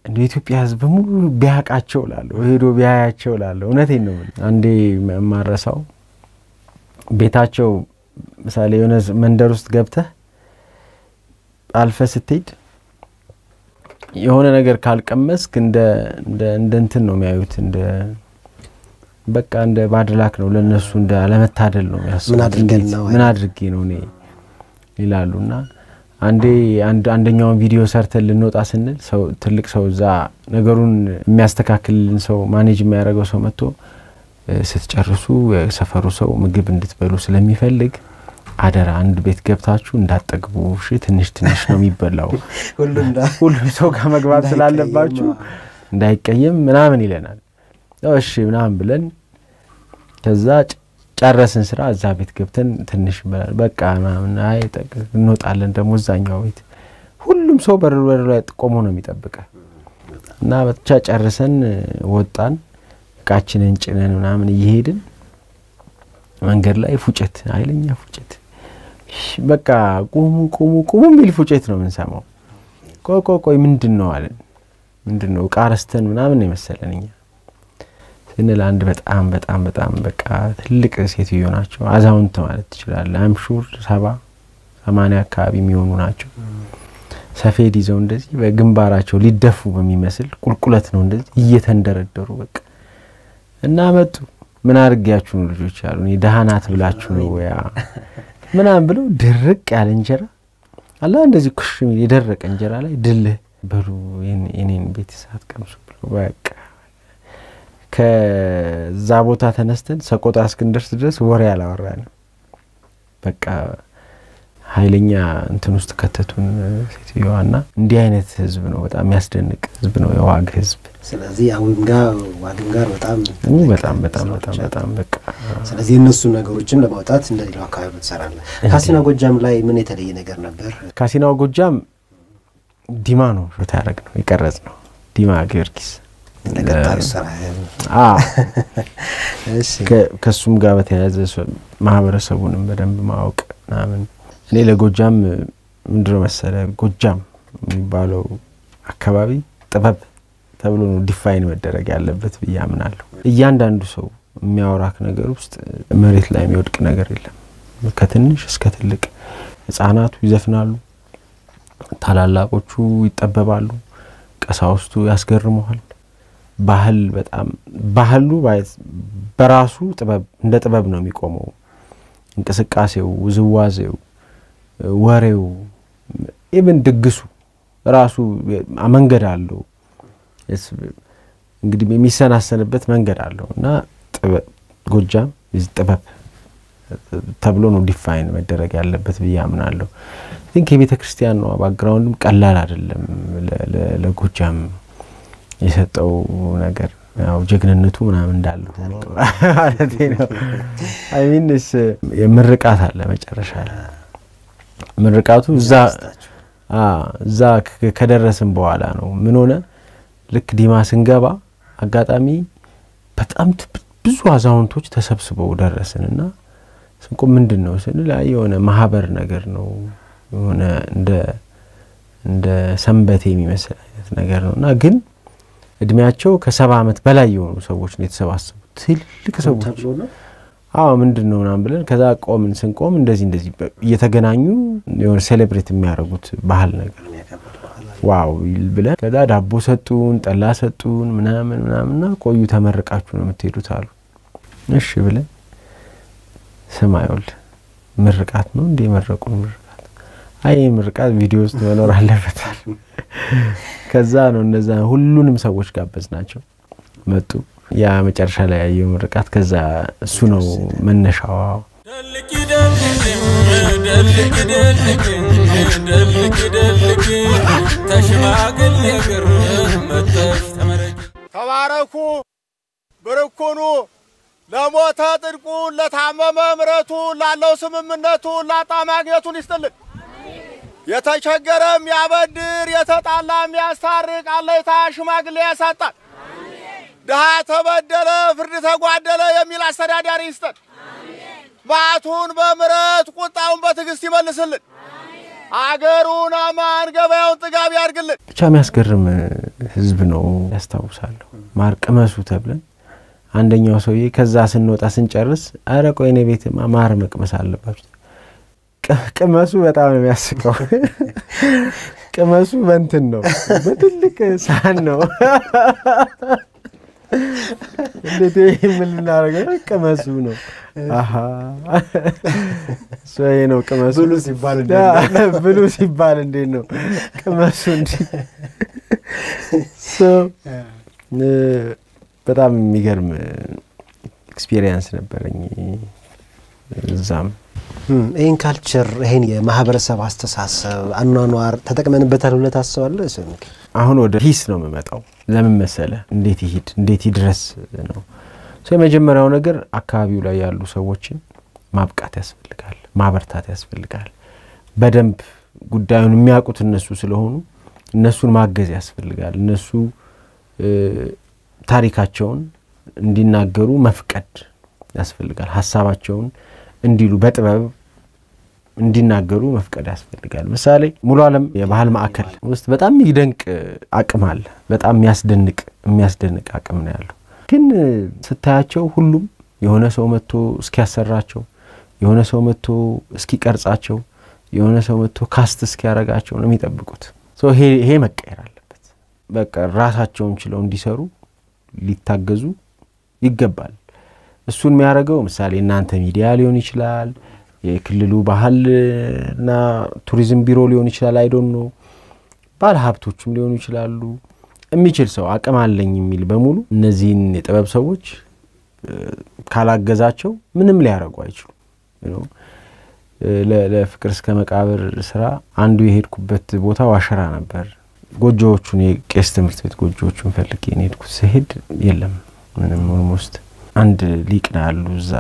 እንደ ኢትዮጵያ ህዝብ ሙሉ ቢያቃቸው ላለው ሄዶ ቢያያቸው ላለው እውነቴን ነው አንዴ ማረሳው ቤታቸው ምሳሌ የሆነ መንደር ውስጥ ገብተህ አልፈ ስትሄድ የሆነ ነገር ካልቀመስክ እንደ እንትን ነው የሚያዩት እንደ በቃ እንደ ባድላክ ነው ለነሱ እንደ አለመታደል ነው ያስቡት ምን አድርጌ ነው እኔ ይላሉና አንደኛውን ቪዲዮ ሰርተን ልንወጣ ስንል ሰው ትልቅ ሰው እዛ ነገሩን የሚያስተካክልን ሰው ማኔጅ የሚያደርገው ሰው መጥቶ ስትጨርሱ የሰፈሩ ሰው ምግብ እንድትበሉ ስለሚፈልግ አደራ አንድ ቤት ገብታችሁ እንዳጠግቡ እሺ ትንሽ ነው የሚበላው ሁሉም ሰው ጋር መግባት ስላለባችሁ እንዳይቀየም ምናምን ይለናል እሺ ምናምን ብለን ከዛ ጨረስን ስራ እዛ ቤት ገብተን ትንሽ በቃ ምናምን እንወጣለን ደግሞ እዛኛው ቤት ሁሉም ሰው በር ላይ ቆሞ ነው የሚጠብቀው እና ብቻ ጨርሰን ወጣን ቃችንን ጭነን ምናምን እየሄድን መንገድ ላይ ፉጨት ኃይለኛ ፉጨት በቃ ቁሙ ሚል ፉጨት ነው የምንሰማው ቆይ ምንድነው አለን ምንድነው ቃረስተን ምናምን የመሰለንኛ ስንል አንድ በጣም በቃ ትልቅ ሴትዮ ናቸው አዛውንት ማለት ይችላል አም ሹር 70-80 አካባቢ የሚሆኑ ናቸው ሰፌድ ይዘው እንደዚህ በግንባራቸው ሊደፉ በሚመስል ቁልቁለት ነው እንደዚህ እየተንደረደሩ በቃ እና መጡ ምን አርጋችሁ ነው ልጆች ያሉኝ ደሃናት ብላችሁ ነው ያ ምናምን ብለው ድርቅ ያለ እንጀራ አላ እንደዚህ ኩሽ የደረቀ እንጀራ ላይ ድል በሉ የኔን ቤት ሰዓት ቀምሱ ብሎ በቃ ከዛ ቦታ ተነስተን ሰቆጣ እስክንደርስ ድረስ ወሬ ያላወራን በቃ ኃይለኛ እንትን ውስጥ ከተቱን ሴትዮዋና እንዲህ አይነት ህዝብ ነው በጣም ያስደንቅ ህዝብ ነው የዋግ ህዝብ ስለዚህ ዋግም ጋር በጣም በቃ ስለዚህ እነሱ ነገሮችን ለማውጣት እንደሌላው አካባቢ ተሰራለ ካሲና ጎጃም ላይ ምን የተለየ ነገር ነበር ካሲናው ጎጃም ዲማ ነው ታረግ ነው ይቀርጽ ነው ዲማ ጊዮርጊስ ለቀጣሪ ሰራ እሺ ከሱም ጋር በተያያዘ ማህበረሰቡንም በደንብ ማወቅ ናምን እኔ ለጎጃም ምንድነው መሰለ ጎጃም የሚባለው አካባቢ ጥበብ ተብሎ ነው ዲፋይን መደረግ ያለበት በያምናለሁ እያንዳንዱ ሰው የሚያወራክ ነገር ውስጥ መሬት ላይ የሚወድቅ ነገር የለም ከትንሽ እስከ ትልቅ ህፃናቱ ይዘፍናሉ ታላላቆቹ ይጠበባሉ ቀሳውስቱ ያስገርሙሃል ባህል በጣም ባህሉ በራሱ ጥበብ እንደ ጥበብ ነው የሚቆመው እንቅስቃሴው ውዝዋዜው ወሬው ኢቭን ድግሱ ራሱ መንገድ አለው እንግዲህ የሚሰናሰንበት መንገድ አለውና ጎጃም ጥበብ ተብሎ ነው ዲፋይን መደረግ ያለበት በያምናለሁ ቲንክ የቤተ ክርስቲያን ነው ባክግራውንድም ቀላል አይደለም ለጎጃም የሰጠው ነገር ያው ጀግንነቱ ምናምን እንዳለው ማለት ነው አይ ሚንስ የምርቃት አለ መጨረሻ ላይ ምርቃቱ እዛ ከደረስን በኋላ ነው ምን ሆነ ልክ ዲማ ስንገባ አጋጣሚ በጣም ብዙ አዛውንቶች ተሰብስበው ደረስንና ስንቆ ምንድነው ስንል የሆነ ማህበር ነገር ነው የሆነ እንደ ሰንበቴ የሚመስል አይነት ነገር ነውና ግን እድሜያቸው ከ70 ዓመት በላይ የሆኑ ሰዎች ነው የተሰባሰቡት ትልቅ ሰዎች ምንድነው ናም ብለን ከዛ ቆምን ስንቆም እንደዚህ እየተገናኙ የሆነ ሴሌብሬት የሚያደርጉት ባህል ነገር ዋው ብለን ከዛ ዳቦ ሰጡን ጠላ ሰጡን ምናምንና ቆዩ ተመርቃችሁ ነው የምትሄዱት አሉ እሺ ብለን ሰማዩል ምርቃት ነው እንደ መረቁን ምርቃት አይ ምርቃት ቪዲዮ ውስጥ መኖር አለበት ከዛ ነው እነዛ ሁሉንም ሰዎች ጋበዝናቸው መጡ ያ መጨረሻ ላይ ያየው ምርቃት ከዛ እሱ ነው መነሻው ተባረኩ በረኮኑ ለሞተ ጥድቁ ለታመመ ምረቱ ላለው ስምምነቱ ላጣማግነቱን ይስጥልን የተቸገረም ያበድር የተጣላም ያስታርቅ አለይታ ሽማግሌ ያሳጣል ደሃ ተበደለ ፍርድ ተጓደለ የሚል አስተዳዳሪ ይስጠን ባቱን በምረት ቁጣውን በትግስት ይመልስልን አገሩን አማን ገበያውን ጥጋብ ያርግልን ብቻ የሚያስገርም ህዝብ ነው ያስታውሳለሁ ማርቀመሱ ተብለን አንደኛው ሰውዬ ከዛ ስንወጣ ስንጨርስ አረቆ የኔ ቤት ማር መቅመስ አለባችሁ ቅመሱ በጣም ነው የሚያስቀው ቅመሱ በእንትን ነው በትልቅ ሳህን ነው እንዴት ምን እናረጋው ቅመሱ ነው ሶይ ነው ቅመሱ ብሉ ሲባል እንዴ ነው ቅመሱ እንዴ በጣም የሚገርም ኤክስፒሪየንስ ነበርኝ እዛም ይሄን ካልቸር ይሄን የማህበረሰብ አስተሳሰብ አኗኗር ተጠቅመንበታል ብለህ ታስባለህ ሰምክ አሁን ወደ ሂስ ነው የምመጣው ለምን መሰለ እንዴት ይድረስ ነው የመጀመሪያው ነገር አካባቢው ላይ ያሉ ሰዎችን ማብቃት ያስፈልጋል ማበርታት ያስፈልጋል በደንብ ጉዳዩን የሚያውቁት እነሱ ስለሆኑ እነሱን ማገዝ ያስፈልጋል እነሱ ታሪካቸውን እንዲናገሩ መፍቀድ ያስፈልጋል ሐሳባቸውን እንዲሉ በጥበብ እንዲናገሩ መፍቀድ ያስፈልጋል ምሳሌ ሙሉ ዓለም የባህል ማዕከል ውስጥ በጣም ይደንቅ አቅም አለ በጣም የሚያስደንቅ አቅም ነው ያለው ግን ስታያቸው ሁሉም የሆነ ሰው መጥቶ እስኪያሰራቸው የሆነ ሰው መጥቶ እስኪቀርጻቸው የሆነ ሰው መጥቶ ካስት እስኪያረጋቸው ነው የሚጠብቁት ይሄ መቀየር አለበት በቃ ራሳቸውን ችለው እንዲሰሩ ሊታገዙ ይገባል እሱን የሚያረጋው ምሳሌ እናንተ ሚዲያ ሊሆን ይችላል የክልሉ ባህልና ቱሪዝም ቢሮ ሊሆን ይችላል አይ ዶንት ኖ ባለ ሀብቶችም ሊሆኑ ይችላሉ የሚችል ሰው አቅም አለኝ የሚል በሙሉ እነዚህን የጥበብ ሰዎች ካላገዛቸው ምንም ሊያረጉ አይችሉም ለፍቅር እስከ መቃብር ስራ አንዱ የሄድኩበት ቦታ ዋሸራ ነበር። ጎጆዎቹን የቄስ ትምህርት ቤት ጎጆዎቹን ፈልጌ ሄድኩት። ስሄድ የለም ምንም ኦልሞስት አንድ ሊቅ ነው ያሉ እዛ።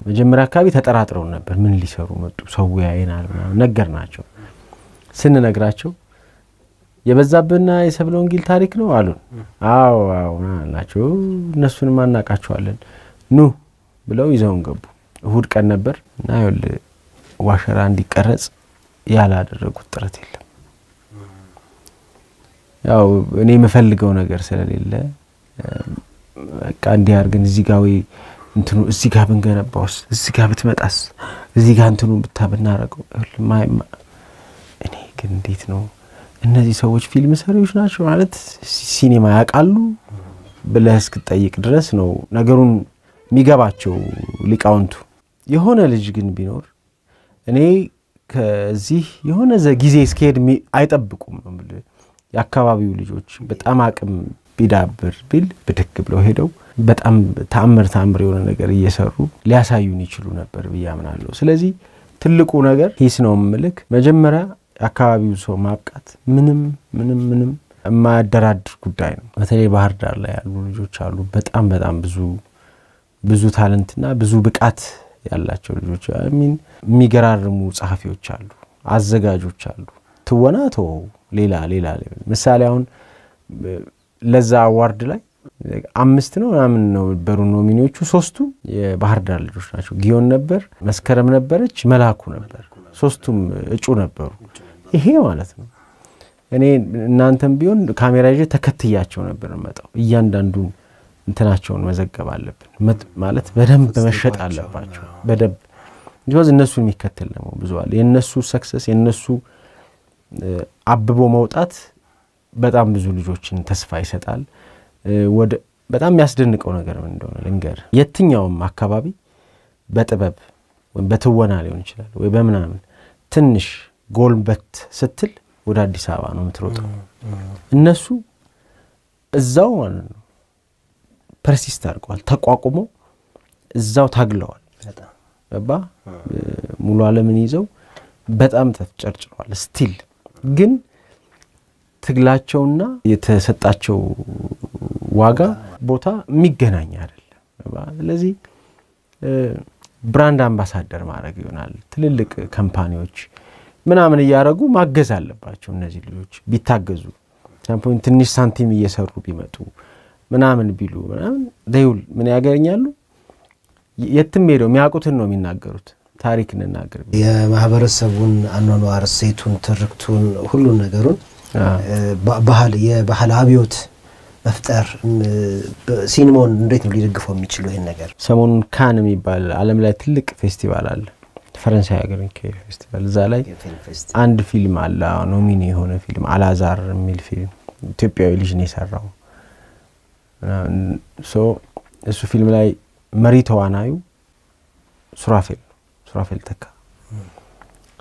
መጀመሪያ አካባቢ ተጠራጥረው ነበር ምን ሊሰሩ መጡ ሰው ያይናል ነገርናቸው። ስንነግራቸው የበዛብህና የሰብለ ወንጌል ታሪክ ነው አሉን። አዎ አላቸው። እነሱን ማናቃቸዋለን ኑ ብለው ይዘውን ገቡ። እሁድ ቀን ነበር እና ዋሸራ እንዲቀረጽ ያላደረጉት ጥረት የለም። ያው እኔ የምፈልገው ነገር ስለሌለ በቃ እንዲያርገን እዚህ ጋር ወይ እንትኑ እዚህ ጋር ብንገነባውስ እዚህ ጋር ብትመጣስ እዚህ ጋር እንትኑ ብታብናረቀው እኔ ግን እንዴት ነው እነዚህ ሰዎች ፊልም ሰሪዎች ናቸው ማለት ሲኒማ ያቃሉ ብለህ እስክጠይቅ ድረስ ነው ነገሩን የሚገባቸው ሊቃውንቱ። የሆነ ልጅ ግን ቢኖር እኔ ከዚህ የሆነ ጊዜ እስከሄድ አይጠብቁም ማለት ያካባቢው ልጆች በጣም አቅም ቢዳብር ቢል በደክ ብለው ሄደው በጣም ተአምር የሆነ ነገር እየሰሩ ሊያሳዩን ይችሉ ነበር ብያምናለሁ። ስለዚህ ትልቁ ነገር ሂስ ነው ምልክ መጀመሪያ አካባቢው ሰው ማብቃት ምንም የማያደራድር ጉዳይ ነው። በተለይ ባህር ዳር ላይ ያሉ ልጆች አሉ በጣም ብዙ ታለንትና ብዙ ብቃት ያላቸው ልጆች የሚገራርሙ ጸሐፊዎች አሉ፣ አዘጋጆች አሉ። ትወናቶ ሌላ ምሳሌ አሁን ለዛ አዋርድ ላይ 5 ነው ምናምን ነው በሩ ኖሚኒዎቹ 3ቱ የባህር ዳር ልጆች ናቸው። ጊዮን ነበር፣ መስከረም ነበረች፣ መላኩ ነበር። 3ቱም እጩ ነበሩ። ይሄ ማለት ነው እኔ እናንተም ቢሆን ካሜራ ይዤ ተከትያቸው ነበር መጣው። እያንዳንዱን እንትናቸውን መዘገብ አለብን ማለት በደንብ መሸጥ አለባቸው በደንብ ቢሆን እነሱን የሚከተል ነው ብዙ አለ። የነሱ ሰክሰስ የነሱ አብቦ መውጣት በጣም ብዙ ልጆችን ተስፋ ይሰጣል። ወደ በጣም የሚያስደንቀው ነገር ምን እንደሆነ ልንገር። የትኛውም አካባቢ በጥበብ ወይ በትወና ሊሆን ይችላል ወይ በመናምን ትንሽ ጎልበት ስትል ወደ አዲስ አበባ ነው የምትሮጠው። እነሱ እዛው ማለት ነው ፐርሲስት አድርገዋል፣ ተቋቁመው እዛው ታግለዋል። በጣም ሙሉ ዓለምን ይዘው በጣም ተጨርጭረዋል። ስቲል ግን ትግላቸውና የተሰጣቸው ዋጋ ቦታ የሚገናኝ አይደለም። ስለዚህ ብራንድ አምባሳደር ማድረግ ይሆናል። ትልልቅ ካምፓኒዎች ምናምን ያያረጉ ማገዝ አለባቸው። እነዚህ ልጆች ቢታገዙ ሳምፖን ትንሽ ሳንቲም እየሰሩ ቢመጡ ምናምን ቢሉ ምናምን ደውል ምን ያገኛሉ? የትም ሄደው የሚያውቁትን ነው የሚናገሩት። ታሪክ እንናገር የማህበረሰቡን አኗኗር ሴቱን ትርክቱን ሁሉ ነገሩን የባህል አብዮት መፍጠር ሲኒማውን እንዴት ነው ሊደግፈው የሚችለው ይሄን ነገር? ሰሞኑን ካን የሚባል ዓለም ላይ ትልቅ ፌስቲቫል አለ፣ ፈረንሳይ ሀገር የሚካሄድ ፌስቲቫል። እዛ ላይ አንድ ፊልም አለ ኖሚኒ የሆነ ፊልም አላዛር የሚል ፊልም ኢትዮጵያዊ ልጅ ነው የሰራው። እሱ ፊልም ላይ መሪ ተዋናዩ ሱራፌል ተካ።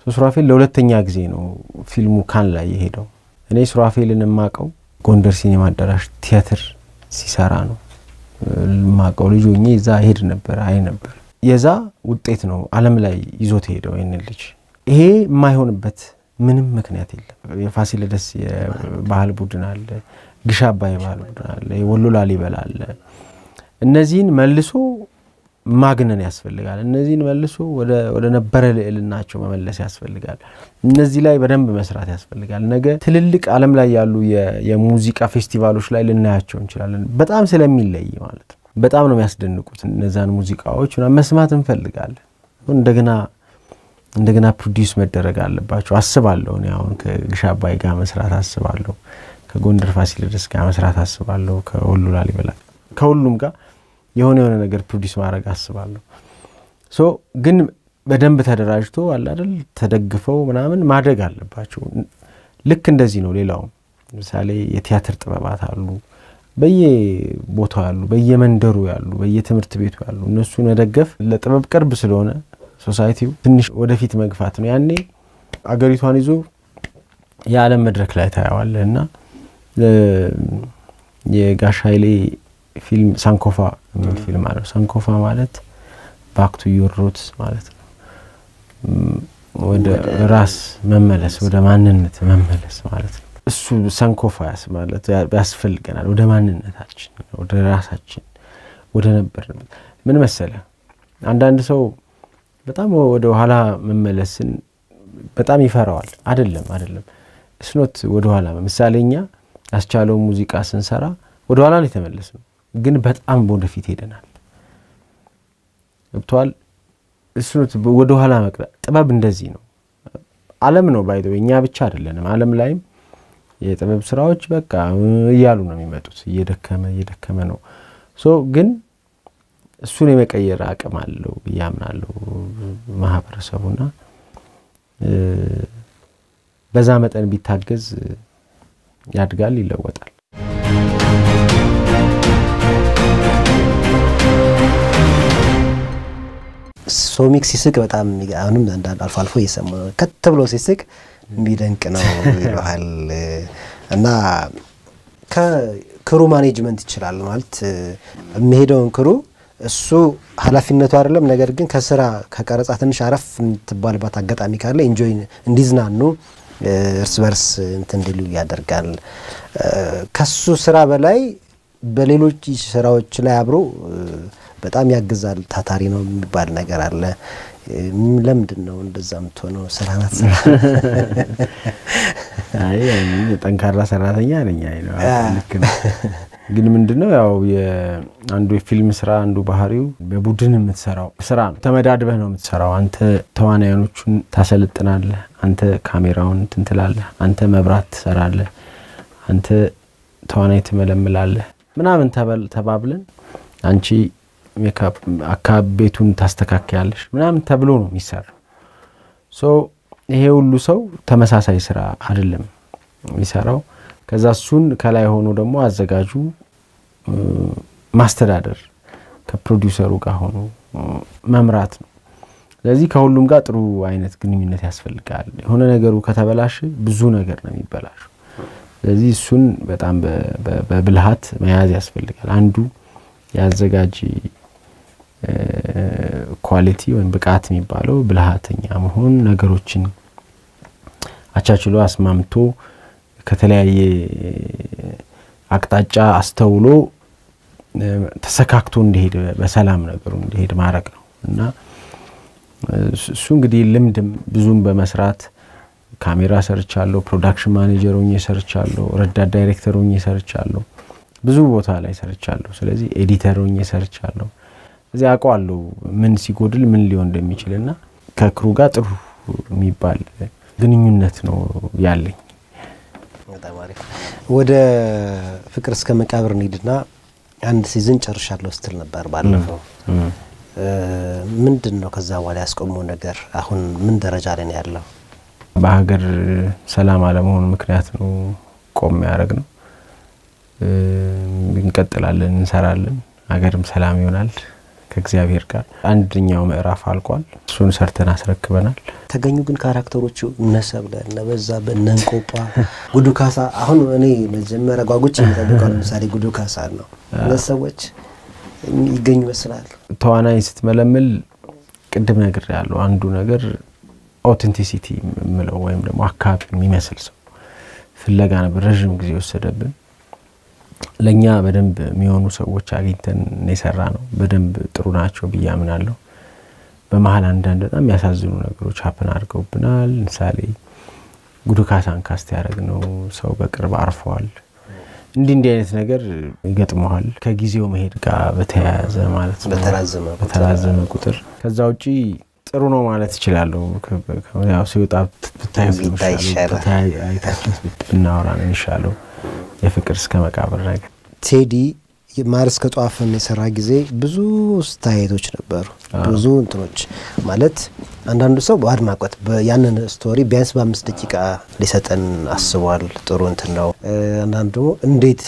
ሱራፌል ለሁለተኛ ጊዜ ነው ፊልሙ ካን ላይ የሄደው። እኔ ሱራፌልን ማቀው ጎንደር ሲኒማ አዳራሽ ቲያትር ሲሰራ ነው ማቀው። ልጅ ሆኜ እዛ ሄድ ነበር አይ ነበር። የዛ ውጤት ነው ዓለም ላይ ይዞት ሄደው ይሄን ልጅ። ይሄ የማይሆንበት ምንም ምክንያት የለም። የፋሲለደስ የባህል ቡድን አለ፣ ግሽ አባይ ባህል ቡድን አለ፣ የወሎ ላሊበላ አለ። እነዚህን መልሶ ማግነን ያስፈልጋል። እነዚህን መልሶ ወደ ነበረ ልዕልናቸው መመለስ ያስፈልጋል። እነዚህ ላይ በደንብ መስራት ያስፈልጋል። ነገ ትልልቅ ዓለም ላይ ያሉ የሙዚቃ ፌስቲቫሎች ላይ ልናያቸው እንችላለን። በጣም ስለሚለይ ማለት ነው። በጣም ነው የሚያስደንቁት እነዛን ሙዚቃዎች መስማት እንፈልጋለን። እንደገና ፕሮዲዩስ መደረግ አለባቸው አስባለሁ። እኔ አሁን ከግሽ አባይ ጋር መስራት አስባለሁ፣ ከጎንደር ፋሲለደስ ጋር መስራት አስባለሁ፣ ከወሎ ላሊበላ ከሁሉም ጋር የሆነ ነገር ፕሮዲዩስ ማድረግ አስባለሁ። ግን በደንብ ተደራጅቶ አለ አይደል ተደግፈው ምናምን ማድረግ አለባቸው። ልክ እንደዚህ ነው ሌላው ለምሳሌ የቲያትር ጥበባት አሉ በየቦታው ያሉ በየመንደሩ ያሉ በየትምህርት ቤቱ ያሉ እነሱን መደገፍ ለጥበብ ቅርብ ስለሆነ ሶሳይቲው ትንሽ ወደፊት መግፋት ነው። ያኔ አገሪቷን ይዞ የዓለም መድረክ ላይ ታያዋለህና የጋሽ ኃይሌ ፊልም ሳንኮፋ የሚል ፊልም አለ። ሳንኮፋ ማለት ባክ ቱ ዩር ሩትስ ማለት ነው። ወደ ራስ መመለስ ወደ ማንነት መመለስ ማለት ነው እሱ ሰንኮፋያስ ማለት ያስፈልገናል ወደ ማንነታችን ወደ ራሳችን ወደ ነበር ምን መሰለ አንዳንድ ሰው በጣም ወደ ኋላ መመለስን በጣም ይፈራዋል አይደለም እስኖት ወደ ኋላ ምሳሌኛ ያስቻለው ሙዚቃ ስንሰራ ወደ ኋላ ነው የተመለስነው ግን በጣም ወደፊት ሄደናል ብቷል እስኖት ወደ ኋላ መቅረ ጥበብ እንደዚህ ነው ዓለም ነው ባይዶ እኛ ብቻ አይደለንም ዓለም ላይም የጥበብ ስራዎች በቃ ይያሉ ነው የሚመጡት እየደከመ ነው ሶ ግን እሱን የመቀየር አቅም አለው ያምናለው ማህበረሰቡና በዛ መጠን ቢታገዝ ያድጋል ይለወጣል ሶሚክ ሲስቅ በጣም አሁንም አንዳንድ አልፎ እየሰማው ከተብሎ ሲስቅ የሚደንቅ ነው ይሏል እና ከክሩ ማኔጅመንት ይችላል ማለት የሚሄደውን ክሩ እሱ ኃላፊነቱ አይደለም ነገር ግን ከስራ ከቀረጻ ትንሽ አረፍ እንትባልባት አጋጣሚ ካለ ኢንጆይ እንዲዝናኑ እርስ በርስ እንዲሉ ያደርጋል ከሱ ስራ በላይ በሌሎች ስራዎች ላይ አብሮ በጣም ያግዛል ታታሪ ነው የሚባል ነገር አለ ለምንድነው እንደዛም ተሆነው ስራናት አይ ጠንካራ ሰራተኛ ነኝ አይነው ልክ ነው ግን ምንድነው ያው የአንዱ የፊልም ስራ አንዱ ባህሪው በቡድን የምትሰራው ስራ ተመዳድበህ ነው የምትሰራው አንተ ተዋናዮቹን ታሰልጥናለህ አንተ ካሜራውን ትንትላለህ አንተ መብራት ትሰራለህ አንተ ተዋናይ ትመለምላለህ ምናምን ተባብለን አንቺ ሜካፕ አካቤቱን ታስተካክያለሽ ምናምን ተብሎ ነው የሚሰራው ሶ ይሄ ሁሉ ሰው ተመሳሳይ ስራ አይደለም የሚሰራው ከዛ እሱን ከላይ ሆኖ ደግሞ አዘጋጁ ማስተዳደር ከፕሮዲዩሰሩ ጋር ሆኖ መምራት ነው ስለዚህ ከሁሉም ጋር ጥሩ አይነት ግንኙነት ያስፈልጋል የሆነ ነገሩ ከተበላሽ ብዙ ነገር ነው የሚበላሽ ስለዚህ እሱን በጣም በብልሃት መያዝ ያስፈልጋል አንዱ ያዘጋጂ ኳሊቲ ወይም ብቃት የሚባለው ብልሃተኛ መሆን ነገሮችን አቻችሎ አስማምቶ ከተለያየ አቅጣጫ አስተውሎ ተሰካክቶ እንዲሄድ በሰላም ነገሩ እንዲሄድ ማድረግ ነው እና እሱ እንግዲህ ልምድም ብዙም በመስራት ካሜራ ሰርቻለሁ ፕሮዳክሽን ማኔጀር ሆኜ ሰርቻለሁ ረዳት ዳይሬክተር ሆኜ ሰርቻለሁ ብዙ ቦታ ላይ ሰርቻለሁ ስለዚህ ኤዲተር ሆኜ ሰርቻለሁ እዚህ አቋለው ምን ሲጎድል ምን ሊሆን እንደሚችልና ከክሩ ጋር ጥሩ የሚባል ግንኙነት ነው ያለኝ በጣም አሪፍ ወደ ፍቅር እስከ መቃብር እንሂድና አንድ ሲዝን ጨርሻለሁ ስትል ነበር ባለፈው ምንድነው ከዛ በኋላ ያስቆመው ነገር አሁን ምን ደረጃ ላይ ነው ያለው በሀገር ሰላም አለመሆን ምክንያት ነው ቆም ያረግነው እንቀጥላለን እንሰራለን ሀገርም ሰላም ይሆናል ከእግዚአብሔር ጋር አንደኛው ምዕራፍ አልቋል እሱን ሰርተን አስረክበናል ተገኙ ግን ካራክተሮቹ ነሰብለ ነበዛ በነንቆጳ ጉዱካሳ አሁን እኔ መጀመሪያ ጓጉጭ የሚጠብቀው ለምሳሌ ጉዱካሳ ነው ለሰዎች ይገኙ መስላል ተዋናይ ስትመለምል ቅድም ነገር ያለው አንዱ ነገር ኦተንቲሲቲ ምለው ወይም ደግሞ አካባቢ የሚመስል ሰው ፍለጋ ነበር ረጅም ጊዜ ወሰደብን ለኛ በደንብ የሚሆኑ ሰዎች አግኝተን የሰራ ነው በደንብ ጥሩ ናቸው በያምናለሁ በመሃል አንዳንድ በጣም ያሳዝኑ ነገሮች ሀፕን አድርገውብናል ለምሳሌ ጉዱካሳን ካስት ያደረግነው ሰው በቅርብ አርፏል እንዲህ አይነት ነገር ይገጥመዋል ከጊዜው መሄድ ጋር በተያያዘ ማለት ነው በተራዘመ ቁጥር ከዛ ውጪ ጥሩ ነው ማለት ይችላል ያው ሲወጣ ብናወራ ነው የሚሻለው የፍቅር እስከ መቃብር ነገር ቴዲ ማርስ ከጧፍን የሰራ ጊዜ ብዙ ስታይቶች ነበሩ ብዙ እንትኖች ማለት አንዳንዱ ሰው በአድማቆት ያንን ስቶሪ ቢያንስ በ5 ደቂቃ ሊሰጠን አስቧል ጥሩ እንትን ነው አንዳንዱ እንዴት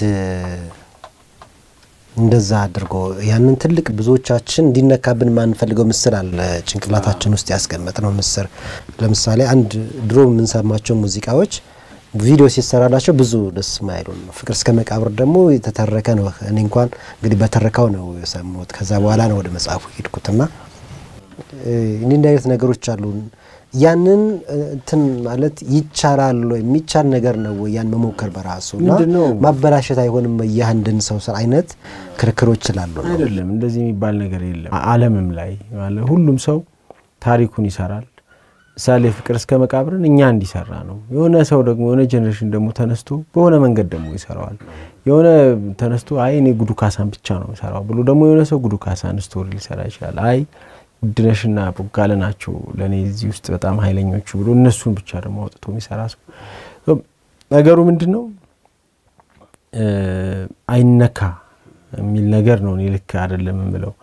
እንደዛ አድርጎ ያንን ትልቅ ብዙዎቻችን እንዲነካብን ማን ፈልገው ምስል አለ ጭንቅላታችን ውስጥ ያስቀመጥነው ምስል ለምሳሌ አንድ ድሮ ምን ሰማቸው ሙዚቃዎች ቪዲዮ ሲሰራላቸው ብዙ ደስ ማይሉን ነው ፍቅር እስከ መቃብር ደግሞ የተተረከ ነው እኔ እንኳን እንግዲህ በተረካው ነው የሰማሁት ከዛ በኋላ ነው ወደ መጽሐፉ ሄድኩትና እንዲህ አይነት ነገሮች አሉ ያንን እንትን ማለት ይቻላል ወይ የሚቻል ነገር ነው ወይ ያን መሞከር በራሱና ማበላሸት አይሆንም የአንድን ሰው ስራ አይነት ክርክሮች ይላሉ ነው አይደለም እንደዚህ የሚባል ነገር የለም ዓለምም ላይ ማለት ሁሉም ሰው ታሪኩን ይሰራል ሳሌ ፍቅር እስከ መቃብርን እኛ እንዲሰራ ነው የሆነ ሰው ደግሞ የሆነ ጀነሬሽን ደግሞ ተነስቶ በሆነ መንገድ ደግሞ ይሰራዋል የሆነ ተነስቶ አይ እኔ ጉዱ ካሳን ብቻ ነው ሰራው ብሎ ደግሞ የሆነ ሰው ጉዱ ካሳን ስቶሪ ሊሰራ ይችላል አይ ድነሽና ቦጋለ ናቸው ለኔ እዚህ ውስጥ በጣም ኃይለኞቹ ብሎ እነሱን ብቻ ደግሞ አውጥቶ የሚሰራ ሰው ነገሩ ምንድነው አይነካ የሚል ነገር ነው እኔ ልክ አይደለም የምለው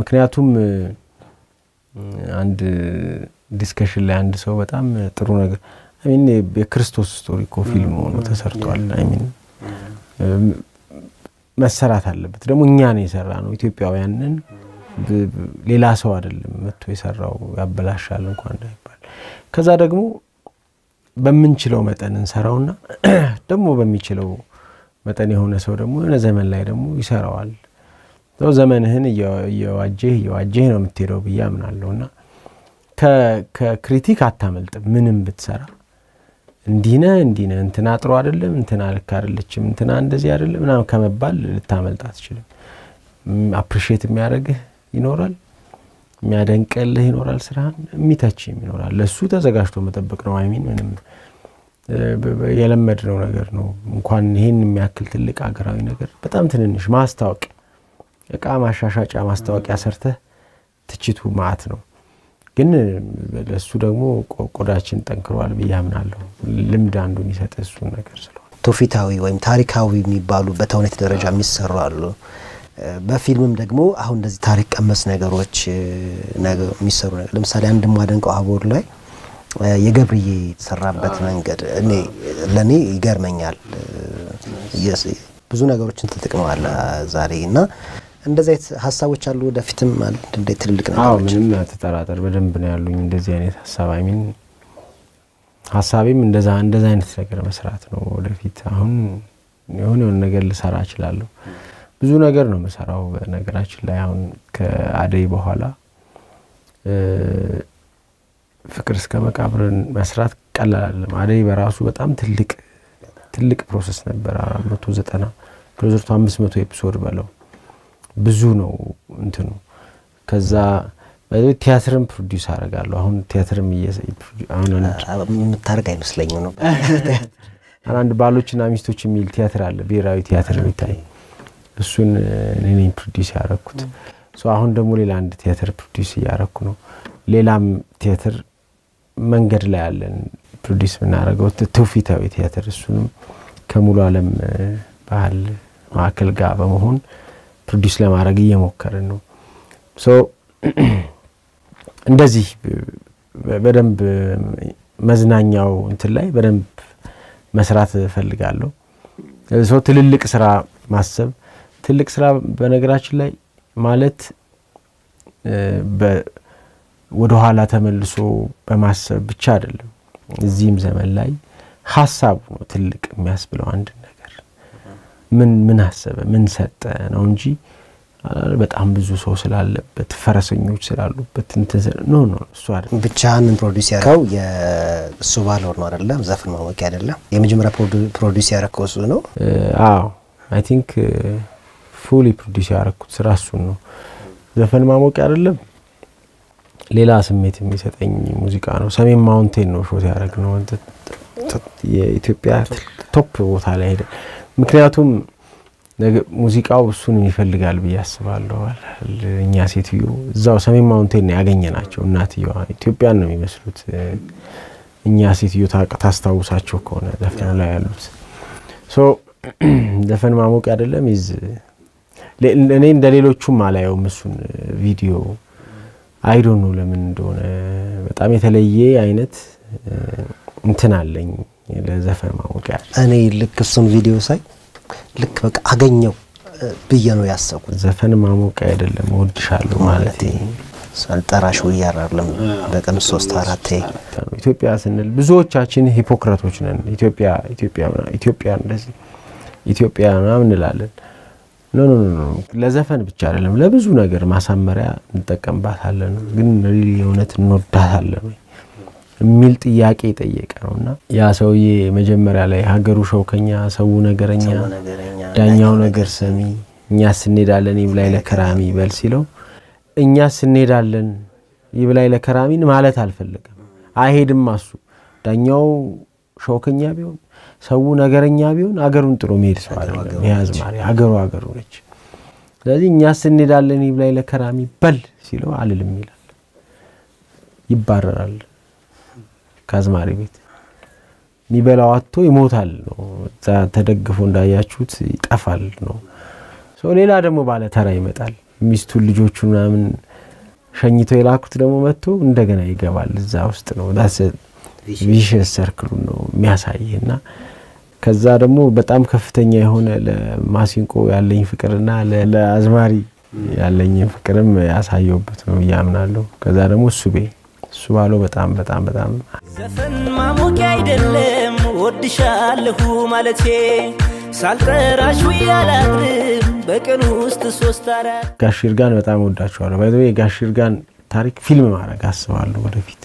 ምክንያቱም አንድ ዲስከሽን ላይ አንድ ሰው በጣም ጥሩ ነገር አይ ሚን የክርስቶስ ስቶሪ ኮ ፊልም ሆኖ ተሰርቷል አይ ሚን መሰራት አለበት ደግሞ እኛ ነው የሰራ ነው ኢትዮጵያውያንን ሌላ ሰው አይደለም መጥቶ የሰራው ያበላሻል እንኳን እንዳይባል ከዛ ደግሞ በመንችለው መጠን እንሰራውና ደግሞ በሚችለው መጠን የሆነ ሰው ደግሞ የሆነ ዘመን ላይ ደግሞ ይሰራዋል ነው ዘመንህን የዋጀህ ነው የምትሄደው በያምናለውና ከክሪቲክ አታመልጥ ምንም ብትሰራ እንዲነ እንትና ጥሩ አይደለም እንትና ልክ አይደለችም እንትና እንደዚህ አይደለም ምናምን ከመባል ልታመልጥ አትችልም አፕሪሺየት የሚያደርግህ ይኖራል የሚያደንቀልህ ይኖራል ስራን የሚታችም ይኖራል ለሱ ተዘጋጅቶ መጠበቅ ነው አይሚን ምንም የለመድነው ነገር ነው እንኳን ይሄን የሚያክል ትልቅ አገራዊ ነገር በጣም ትንንሽ ማስታወቂያ እቃ ማሻሻጫ ማስታወቂያ ሰርተህ ትችቱ ማአት ነው ግን ለሱ ደግሞ ቆዳችን ጠንክሯል በያምናለሁ ልምድ አንዱን ይሰጠ እሱ ነገር ስለሆነ ቶፊታዊ ወይም ታሪካዊ የሚባሉ በተውኔት ደረጃ የሚሰሩ አሉ በፊልምም ደግሞ አሁን እንደዚህ ታሪክ ቀመስ ነገሮች የሚሰሩ ነገር ለምሳሌ አንድ ማደንቀው አቦር ላይ የገብርዬ ተሰራበት መንገድ ለኔ ይገርመኛል ብዙ ነገሮችን ተጠቅመዋል ዛሬና እንደዚህ ሐሳቦች አሉ ወደፊትም ማለት እንደ ትልልቅ ነገሮች ምንም ተጠራጠር በደንብ ነው ያሉኝ እንደዚህ አይነት ሐሳብ አይ ሚን ሐሳቤም እንደዛ አይነት ነገር መስራት ነው ወደፊት አሁን የሆነ ነገር ልሰራ እችላለሁ ብዙ ነገር ነው መሰራው በነገራችን ላይ አሁን ከአደይ በኋላ ፍቅር እስከ መቃብርን መስራት ቀላል አይደለም አደይ በራሱ በጣም ትልቅ ፕሮሰስ ነበር 490 ፕሮጀክቱ 500 ኤፒሶድ በለው ብዙ ነው እንትኑ ከዛ ቲያትርም ፕሮዲዩስ አደርጋለሁ አሁን ቲያትርም አሁን የምታርግ አይመስለኝም ነው አንድ ባሎችና ሚስቶች የሚል ቲያትር አለ ብሔራዊ ቲያትር የሚታይ እሱን እኔ ፕሮዲዩስ ያደረኩት አሁን ደግሞ ሌላ አንድ ቲያትር ፕሮዲዩስ ያደረኩ ነው ሌላም ቲያትር መንገድ ላይ ያለን ፕሮዲዩስ እናደርገው ቶፊታዊ ቲያትር እሱንም ከሙሉ ዓለም ባህል ማዕከል ጋር በመሆን ፕሮዲዩስ ለማድረግ እየሞከርን ነው እንደዚህ በደንብ መዝናኛው እንትን ላይ በደንብ መስራት ፈልጋለሁ ትልልቅ ስራ ማሰብ ትልቅ ስራ በነገራችን ላይ ማለት ወደ ኋላ ተመልሶ በማሰብ ብቻ አይደለም እዚህም ዘመን ላይ ሐሳቡ ነው ትልቅ የሚያስብለው አንድ ነገር ምን አሰበ ምን ሰጠ ነው እንጂ በጣም ብዙ ሰው ስላለበት ፈረሰኞች ስላሉበት ነው እሱ አይደለም ብቻህን ፕሮዲዩስ ያደረገው የሱ ባለው ነው አይደለም ዘፈን ማሞቂያ አይደለም የመጀመሪያ ፕሮዲዩስ ያደረገው እሱ ነው አዎ አይ ቲንክ ፉሊ ፕሮዲዩስ ያደረኩት ስራ እሱ ነው ዘፈን ማሞቂያ አይደለም ሌላ ስሜት የሚሰጠኝ ሙዚቃ ነው ሰሜን ማውንቴን ነው ሾት ያደረግነው የኢትዮጵያ ቶፕ ቦታ ላይ ሄደ ምክንያቱም ሙዚቃው እሱን ይፈልጋል በያስባለሁ እኛ ሴትዮ እዛው ሰሜን ማውንቴን ያገኘናቸው እናትየዋ ኢትዮጵያን ነው የሚመስሉት እኛ ሴትዮ ታስታውሳቸው ከሆነ ዘፈን ላይ ያሉት ዘፈን ማሞቂያ አይደለም እኔ እንደሌሎቹም አላየውም እሱን ቪዲዮ አይ ዶንት ኖ ለምን እንደሆነ በጣም የተለየ አይነት እንትን አለኝ ለዘፈን ማሞቂያ እኔ ልክ እሱን ቪዲዮ ሳይ ልክ በቃ አገኘው ብዬ ነው ያሰብኩት ዘፈን ማሞቂያ አይደለም ወድሻለሁ ማለት ሳልጠራሽ ወያራለም በቀን 3-4 ኢትዮጵያ ስንል ብዙዎቻችን ሂፖክራቶች ነን ኢትዮጵያ እንደዚህ ኢትዮጵያ ምናምን እንላለን ኖ ለዘፈን ብቻ አይደለም ለብዙ ነገር ማሳመሪያ እንጠቀምባታለን ግን ሪሊ የሆነት እንወዳታለን የሚል ጥያቄ ጠየቀ ነውና ያ ሰውዬ መጀመሪያ ላይ ሀገሩ ሸውከኛ ሰው ነገረኛ ዳኛው ነገር ሰሚ እኛስ እንሄዳለን ይብላይ ለከራሚ በል ሲለው እኛስ እንሄዳለን ይብላይ ለከራሚን ማለት አልፈለገም አይሄድም አሱ ዳኛው ሸውከኛ ቢሆን ሰው ነገረኛ ቢሆን አገሩን ጥሮ መሄድ ሰው አይደለም ያዝማሪ አገሩ ነች ስለዚህ እኛስ እንሄዳለን ይብላይ ለከራሚ በል ሲለው አልልም ይላል ይባረራል ካዝማሪ ቤት ሚበላው አጥቶ ይሞታል ነው ተደግፎ እንዳያችሁት ይጠፋል ነው ሶ ሌላ ደግሞ ባለ ተራ ይመጣል ሚስቱ ልጆቹ ምናምን ሸኝቶ የላኩት ደግሞ መጥቶ እንደገና ይገባል እዛ ውስጥ ነው ዳስ ቪሸስ ሰርክሉ ነው የሚያሳይና ከዛ ደግሞ በጣም ከፍተኛ የሆነ ለማሲንቆ ያለኝ ፍቅርና ለአዝማሪ ያለኝ ፍቅርም ያሳየውበት ነው ያምናለሁ ከዛ ደግሞ እሱ ባለው በጣም ዘፈን ማሞቂ አይደለም ወድሻለሁ ማለቴ ሳልጠራሽ ያላድር በቀን ውስጥ 3-4 ጋሽርጋን በጣም ወዳቸዋለሁ ባይዘው የጋሽርጋን ታሪክ ፊልም ማድረግ አስባለሁ ወደፊት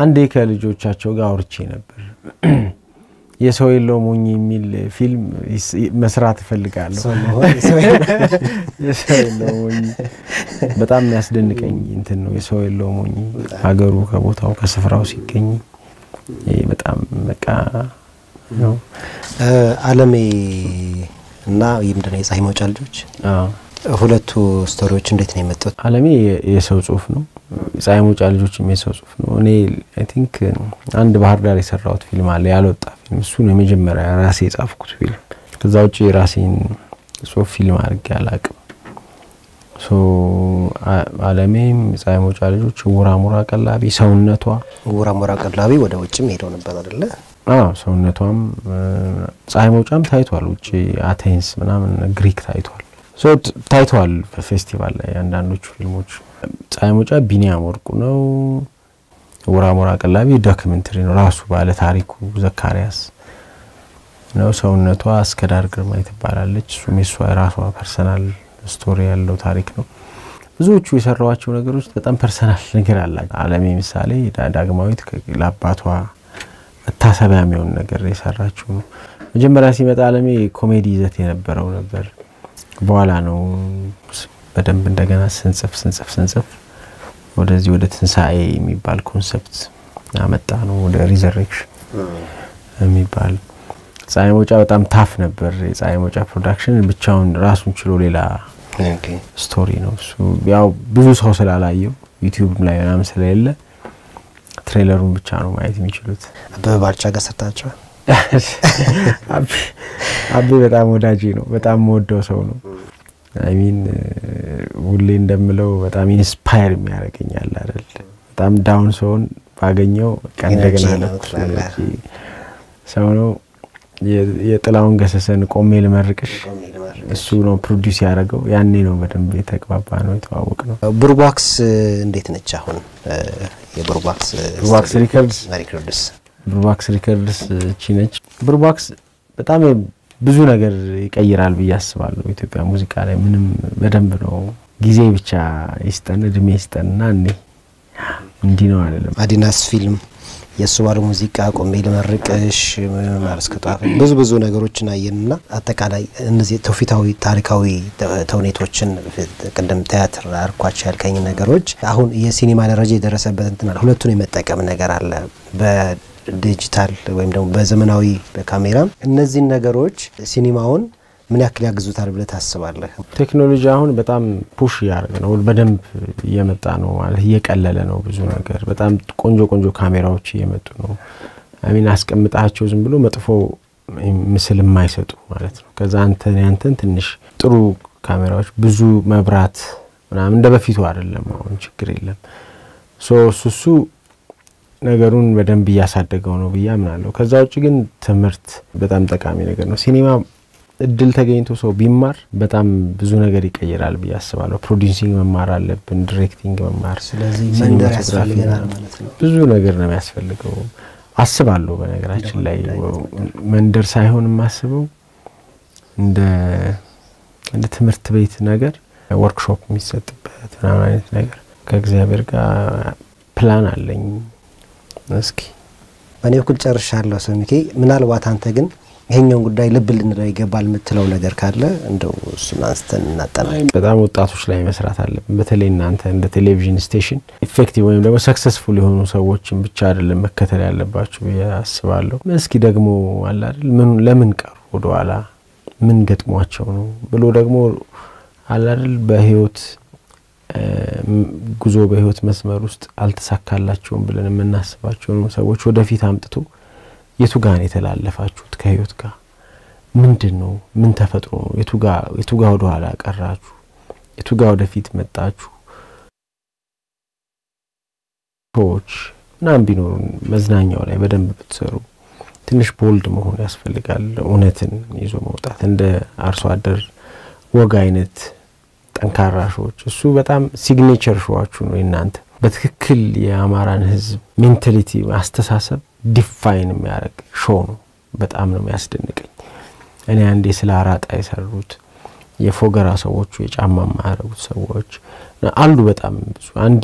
አንዴ ከልጆቻቸው ጋር አውርቼ ነበር የሰው የለው ሞኝ የሚል ፊልም መስራት ፈልጋለሁ የሰው የለው ሞኝ በጣም የሚያስደንቀኝ እንትን ነው የሰው የለው ሞኝ ሀገሩ ከቦታው ከስፍራው ሲገኝ በጣም በቃ ነው ዓለሜ እና ምንድነው የፀሐይ መውጫ ልጆች ሁለቱ ስቶሪዎች እንዴት ነው የመጡት ዓለሜ የሰው ጽሁፍ ነው ፀሐይ መውጫ ልጆችም የሰው ጽሁፍ ነው እኔ አይ ቲንክ አንድ ባህር ዳር የሰራሁት ፊልም አለ ያልወጣ ፊልም እሱ ነው የመጀመሪያ ራሴ የጻፍኩት ፊልም ከዛ ውጪ ራሴን ጽሁፍ ፊልም አድርጌ አላቅም ሶ ዓለሜም ፀሐይ መውጫ ልጆች ውራሙራ ቀላቢ ሰውነቷ ውራሙራ ቀላቢ ወደ ውጭም ሄደው ነበር አይደለ ሰውነቷም ፀሐይ መውጫም ታይቷል ውጪ አቴንስ ምናምን ግሪክ ታይቷል ሶ ታይቷል በፌስቲቫል ላይ አንዳንዶቹ ፊልሞች ፀሐይ መውጫ ቢኒያም ወርቁ ነው ውራሙራ ቀላቢ ዶክመንተሪ ነው ራሱ ባለ ታሪኩ ዘካሪያስ ነው ሰውነቷ አስከዳር ግርማ ይተባላለች ሱሜሷ ራሷ ፐርሰናል ስቶሪ ያለው ታሪክ ነው ብዙዎቹ የሰራዋቸው ነገሮች በጣም ፐርሰናል ነገር አላቸው ዓለሜ ምሳሌ ዳግማዊት ለአባቷ መታሰቢያ የሚሆን ነገር የሰራችው ነው መጀመሪያ ሲመጣ ዓለሜ ኮሜዲ ይዘት የነበረው ነበር በኋላ ነው በደንብ እንደገና ስንጽፍ ወደዚህ ወደ ትንሳኤ የሚባል ኮንሰፕት አመጣ ነው ወደ ሪዘሬክሽን የሚባል ፀሐይ መውጫ በጣም ታፍ ነበር የፀሐይ መውጫ ፕሮዳክሽን ብቻውን ራሱን ችሎ ሌላ ስቶሪ ነው እሱ ያው ብዙ ሰው ስላላየው ዩቲዩብ ላይ ምናምን ስለሌለ ትሬለሩን ብቻ ነው ማየት የሚችሉት በባልቻ ጋር ሰርታችሁ አቤ በጣም ወዳጄ ነው በጣም ወደው ሰው ነው አይ ሚን ሁሌ እንደምለው በጣም ኢንስፓየር የሚያደርገኛል አይደል በጣም ዳውን ሰውን ባገኘው እንደገና ሰው ነው የጥላውን ገሰሰን ቆሜ ልመርቅሽ እሱ ነው ፕሮዲዩስ ያደረገው ያኔ ነው በደንብ የተግባባ ነው የተዋወቅ ነው ብሩባክስ እንዴት ነች አሁን የብሩባክስ ሪከርድስ ቺነች ብሩባክስ በጣም ብዙ ነገር ይቀይራል በያስባለሁ ኢትዮጵያ ሙዚቃ ላይ ምንም በደንብ ነው ጊዜ ብቻ ይስጠን እድሜ ይስጠንና እንዲ ነው አይደለም አዲናስ ፊልም የሱባሩ ሙዚቃ ቆሜ ልመርቅሽ ማርስከታፍ ብዙ ነገሮችን አየንና አጠቃላይ እነዚህ ተውፊታዊ ታሪካዊ ተውኔቶችን ቀደም ቲያትር አርኳች ያልከኝ ነገሮች አሁን የሲኒማ ደረጃ የደረሰበት እንትና ሁለቱን የመጠቀም ነገር አለ በዲጂታል ወይም ደግሞ በዘመናዊ በካሜራ እነዚህ ነገሮች ሲኒማውን ምን ያክል ያግዙታል ብለ ታስባለህ ቴክኖሎጂ አሁን በጣም ፑሽ ያደርግ ነው በደንብ እየመጣ ነው ማለት እየቀለለ ነው ብዙ ነገር በጣም ቆንጆ ካሜራዎች እየመጡ ነው አሚን አስቀምጣቸው ዝም ብሎ መጥፎ ምስል የማይሰጡ ማለት ነው ከዛ አንተን ትንሽ ጥሩ ካሜራዎች ብዙ መብራት ምናምን እንደበፊቱ አይደለም አሁን ችግር የለም ሶ ነገሩን በደንብ ያሳደገው ነው በያምናለሁ ከዛ ውጪ ግን ትምህርት በጣም ጠቃሚ ነገር ነው ሲኒማ እድል ተገኝቶ ሰው ቢማር በጣም ብዙ ነገር ይቀየራል በያስባለሁ ፕሮዲዩሲንግ መማር አለብን ዳይሬክቲንግ መማር ስለዚህ መንደር ያስፈልጋል ማለት ነው ብዙ ነገር ነው የሚያስፈልገው አስባለሁ በነገራችን ላይ መንደር ሳይሆን ማስበው እንደ ትምህርት ቤት ነገር ወርክሾፕ የሚሰጥበት አይነት ነገር ከእግዚአብሔር ጋር ፕላን አለኝ እስኪ በእኔ በኩል ጨርሻለሁ። ሶሚኬ ምናልባት አንተ ግን ይሄኛውን ጉዳይ ልብ ልንለው ይገባል የምትለው ነገር ካለ እንደው እሱን አንስተን እናጠናለን። በጣም ወጣቶች ላይ መስራት አለብን። በተለይ እናንተ እንደ ቴሌቪዥን ስቴሽን ኢፌክቲቭ ወይም ደግሞ ሰክሰስፉል የሆኑ ሰዎችን ብቻ አይደለም መከተል ያለባችሁ ያስባለሁ። እስኪ ደግሞ አለ አይደል ምን ለምን ቀሩ ወደ ኋላ ምን ገጥሟቸው ነው ብሎ ደግሞ አለ አይደል በህይወት ጉዞ በህይወት መስመር ውስጥ አልተሳካላቸውም ብለን የምናስባቸው ሰዎች ወደፊት አምጥቶ የቱ ጋር የተላለፋችሁት ከህይወት ጋር ምንድነው ምን ተፈጥሮ ነው የቱ ጋር ወደ ኋላ ቀራችሁ የቱ ጋር ወደፊት መጣችሁ ፖች ናም ቢኖር መዝናኛው ላይ በደንብ ብትሰሩ ትንሽ ቦልድ መሆን ያስፈልጋል። እውነትን ይዞ መውጣት እንደ አርሶ አደር ወጋ አይነት ጠንካራ ሾዎች እሱ በጣም ሲግኔቸር ሾዋችሁ ነው እናንተ በትክክል የአማራን ህዝብ ሜንታሊቲ አስተሳሰብ ዲፋይን የሚያደርግ ሾው ነው። በጣም ነው የሚያስደንቀኝ። እኔ አንዴ ስለ አራጣ የሰሩት የፎገራ ሰዎች የጫማ ማረጉት ሰዎች አሉ በጣም ብዙ አንድ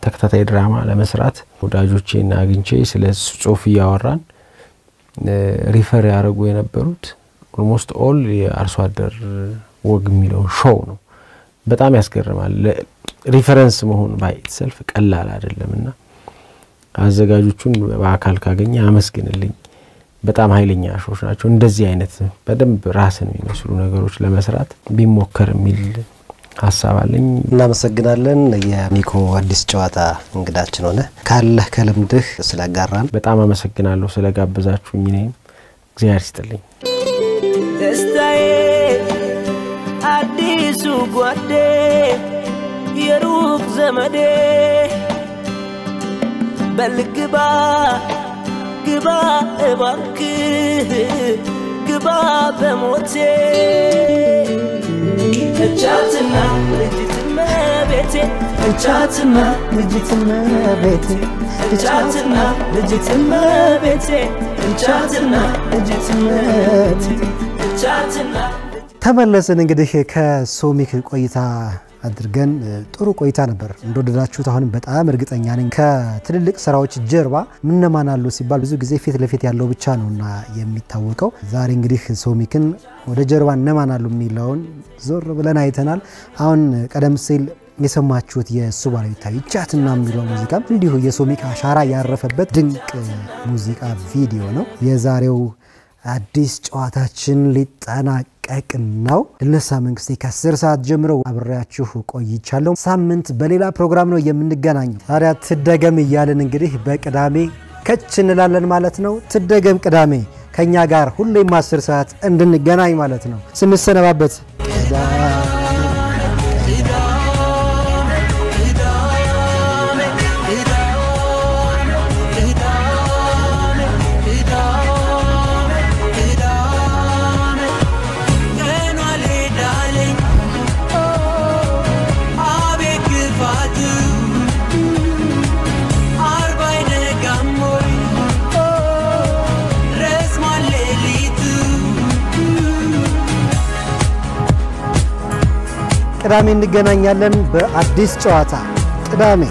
ተከታታይ ድራማ ለመስራት ወዳጆቼና አግኝቼ ስለ ጽሁፍ ያወራን ሪፈር ያደርጉ የነበሩት ኦልሞስት ኦል የአርሶ አደር ወግ የሚለው ሾው ነው። በጣም ያስገርማል። ሪፈረንስ መሆን ባይ ኢትሰልፍ ቀላል አይደለምና አዘጋጆቹን በአካል ካገኘ አመስግንልኝ። በጣም ኃይለኛ ሾዎች ናቸው። እንደዚህ አይነት በደንብ ራስን የሚመስሉ ነገሮች ለመስራት ቢሞከር የሚል ሐሳብ አለኝ። እናመሰግናለን። የሚኮ አዲስ ጨዋታ እንግዳችን ሆነ ካለህ ከልምድህ ስለጋራን በጣም አመሰግናለሁ ስለጋበዛችሁኝ። እኔም እግዚአብሔር ይስጥልኝ። ደስታዬ አዲሱ ጓዴ የሩቅ ዘመዴ በልግባ ግባ እባክህ ግባ በሞቴ እቻትና ልጅትነ ቤቴ እቻትና ልጅትነ ቤቴ እቻትና ልጅትነ ቤቴ እቻትና ልጅትነ ቤቴ እቻትና ተመለስን። እንግዲህ ከሶሚክ ቆይታ አድርገን ጥሩ ቆይታ ነበር። እንደወደዳችሁት አሁን በጣም እርግጠኛ ነኝ። ከትልልቅ ስራዎች ጀርባ ምንማን አሉ ሲባል ብዙ ጊዜ ፊት ለፊት ያለው ብቻ ነውና የሚታወቀው። ዛሬ እንግዲህ ሶሚክን ወደ ጀርባ እነማን አሉ የሚለውን ዞር ብለን አይተናል። አሁን ቀደም ሲል የሰማችሁት የሱ ባለቤታዊ ቻትና የሚለው ሙዚቃ እንዲሁ የሶሚክ አሻራ ያረፈበት ድንቅ ሙዚቃ ቪዲዮ ነው። የዛሬው አዲስ ጨዋታችን ሊጠናቀቅ ነው። ልነሳ መንግስቴ ከ10 ሰዓት ጀምሮ አብሬያችሁ ቆይቻለሁ። ሳምንት በሌላ ፕሮግራም ነው የምንገናኘው። ታዲያ ትደገም እያልን እንግዲህ በቅዳሜ ከች እንላለን ማለት ነው። ትደገም ቅዳሜ ከኛ ጋር ሁሌም 10 ሰዓት እንድንገናኝ ማለት ነው። ስንሰነባበት ቅዳሜ እንገናኛለን በአዲስ ጨዋታ ቅዳሜ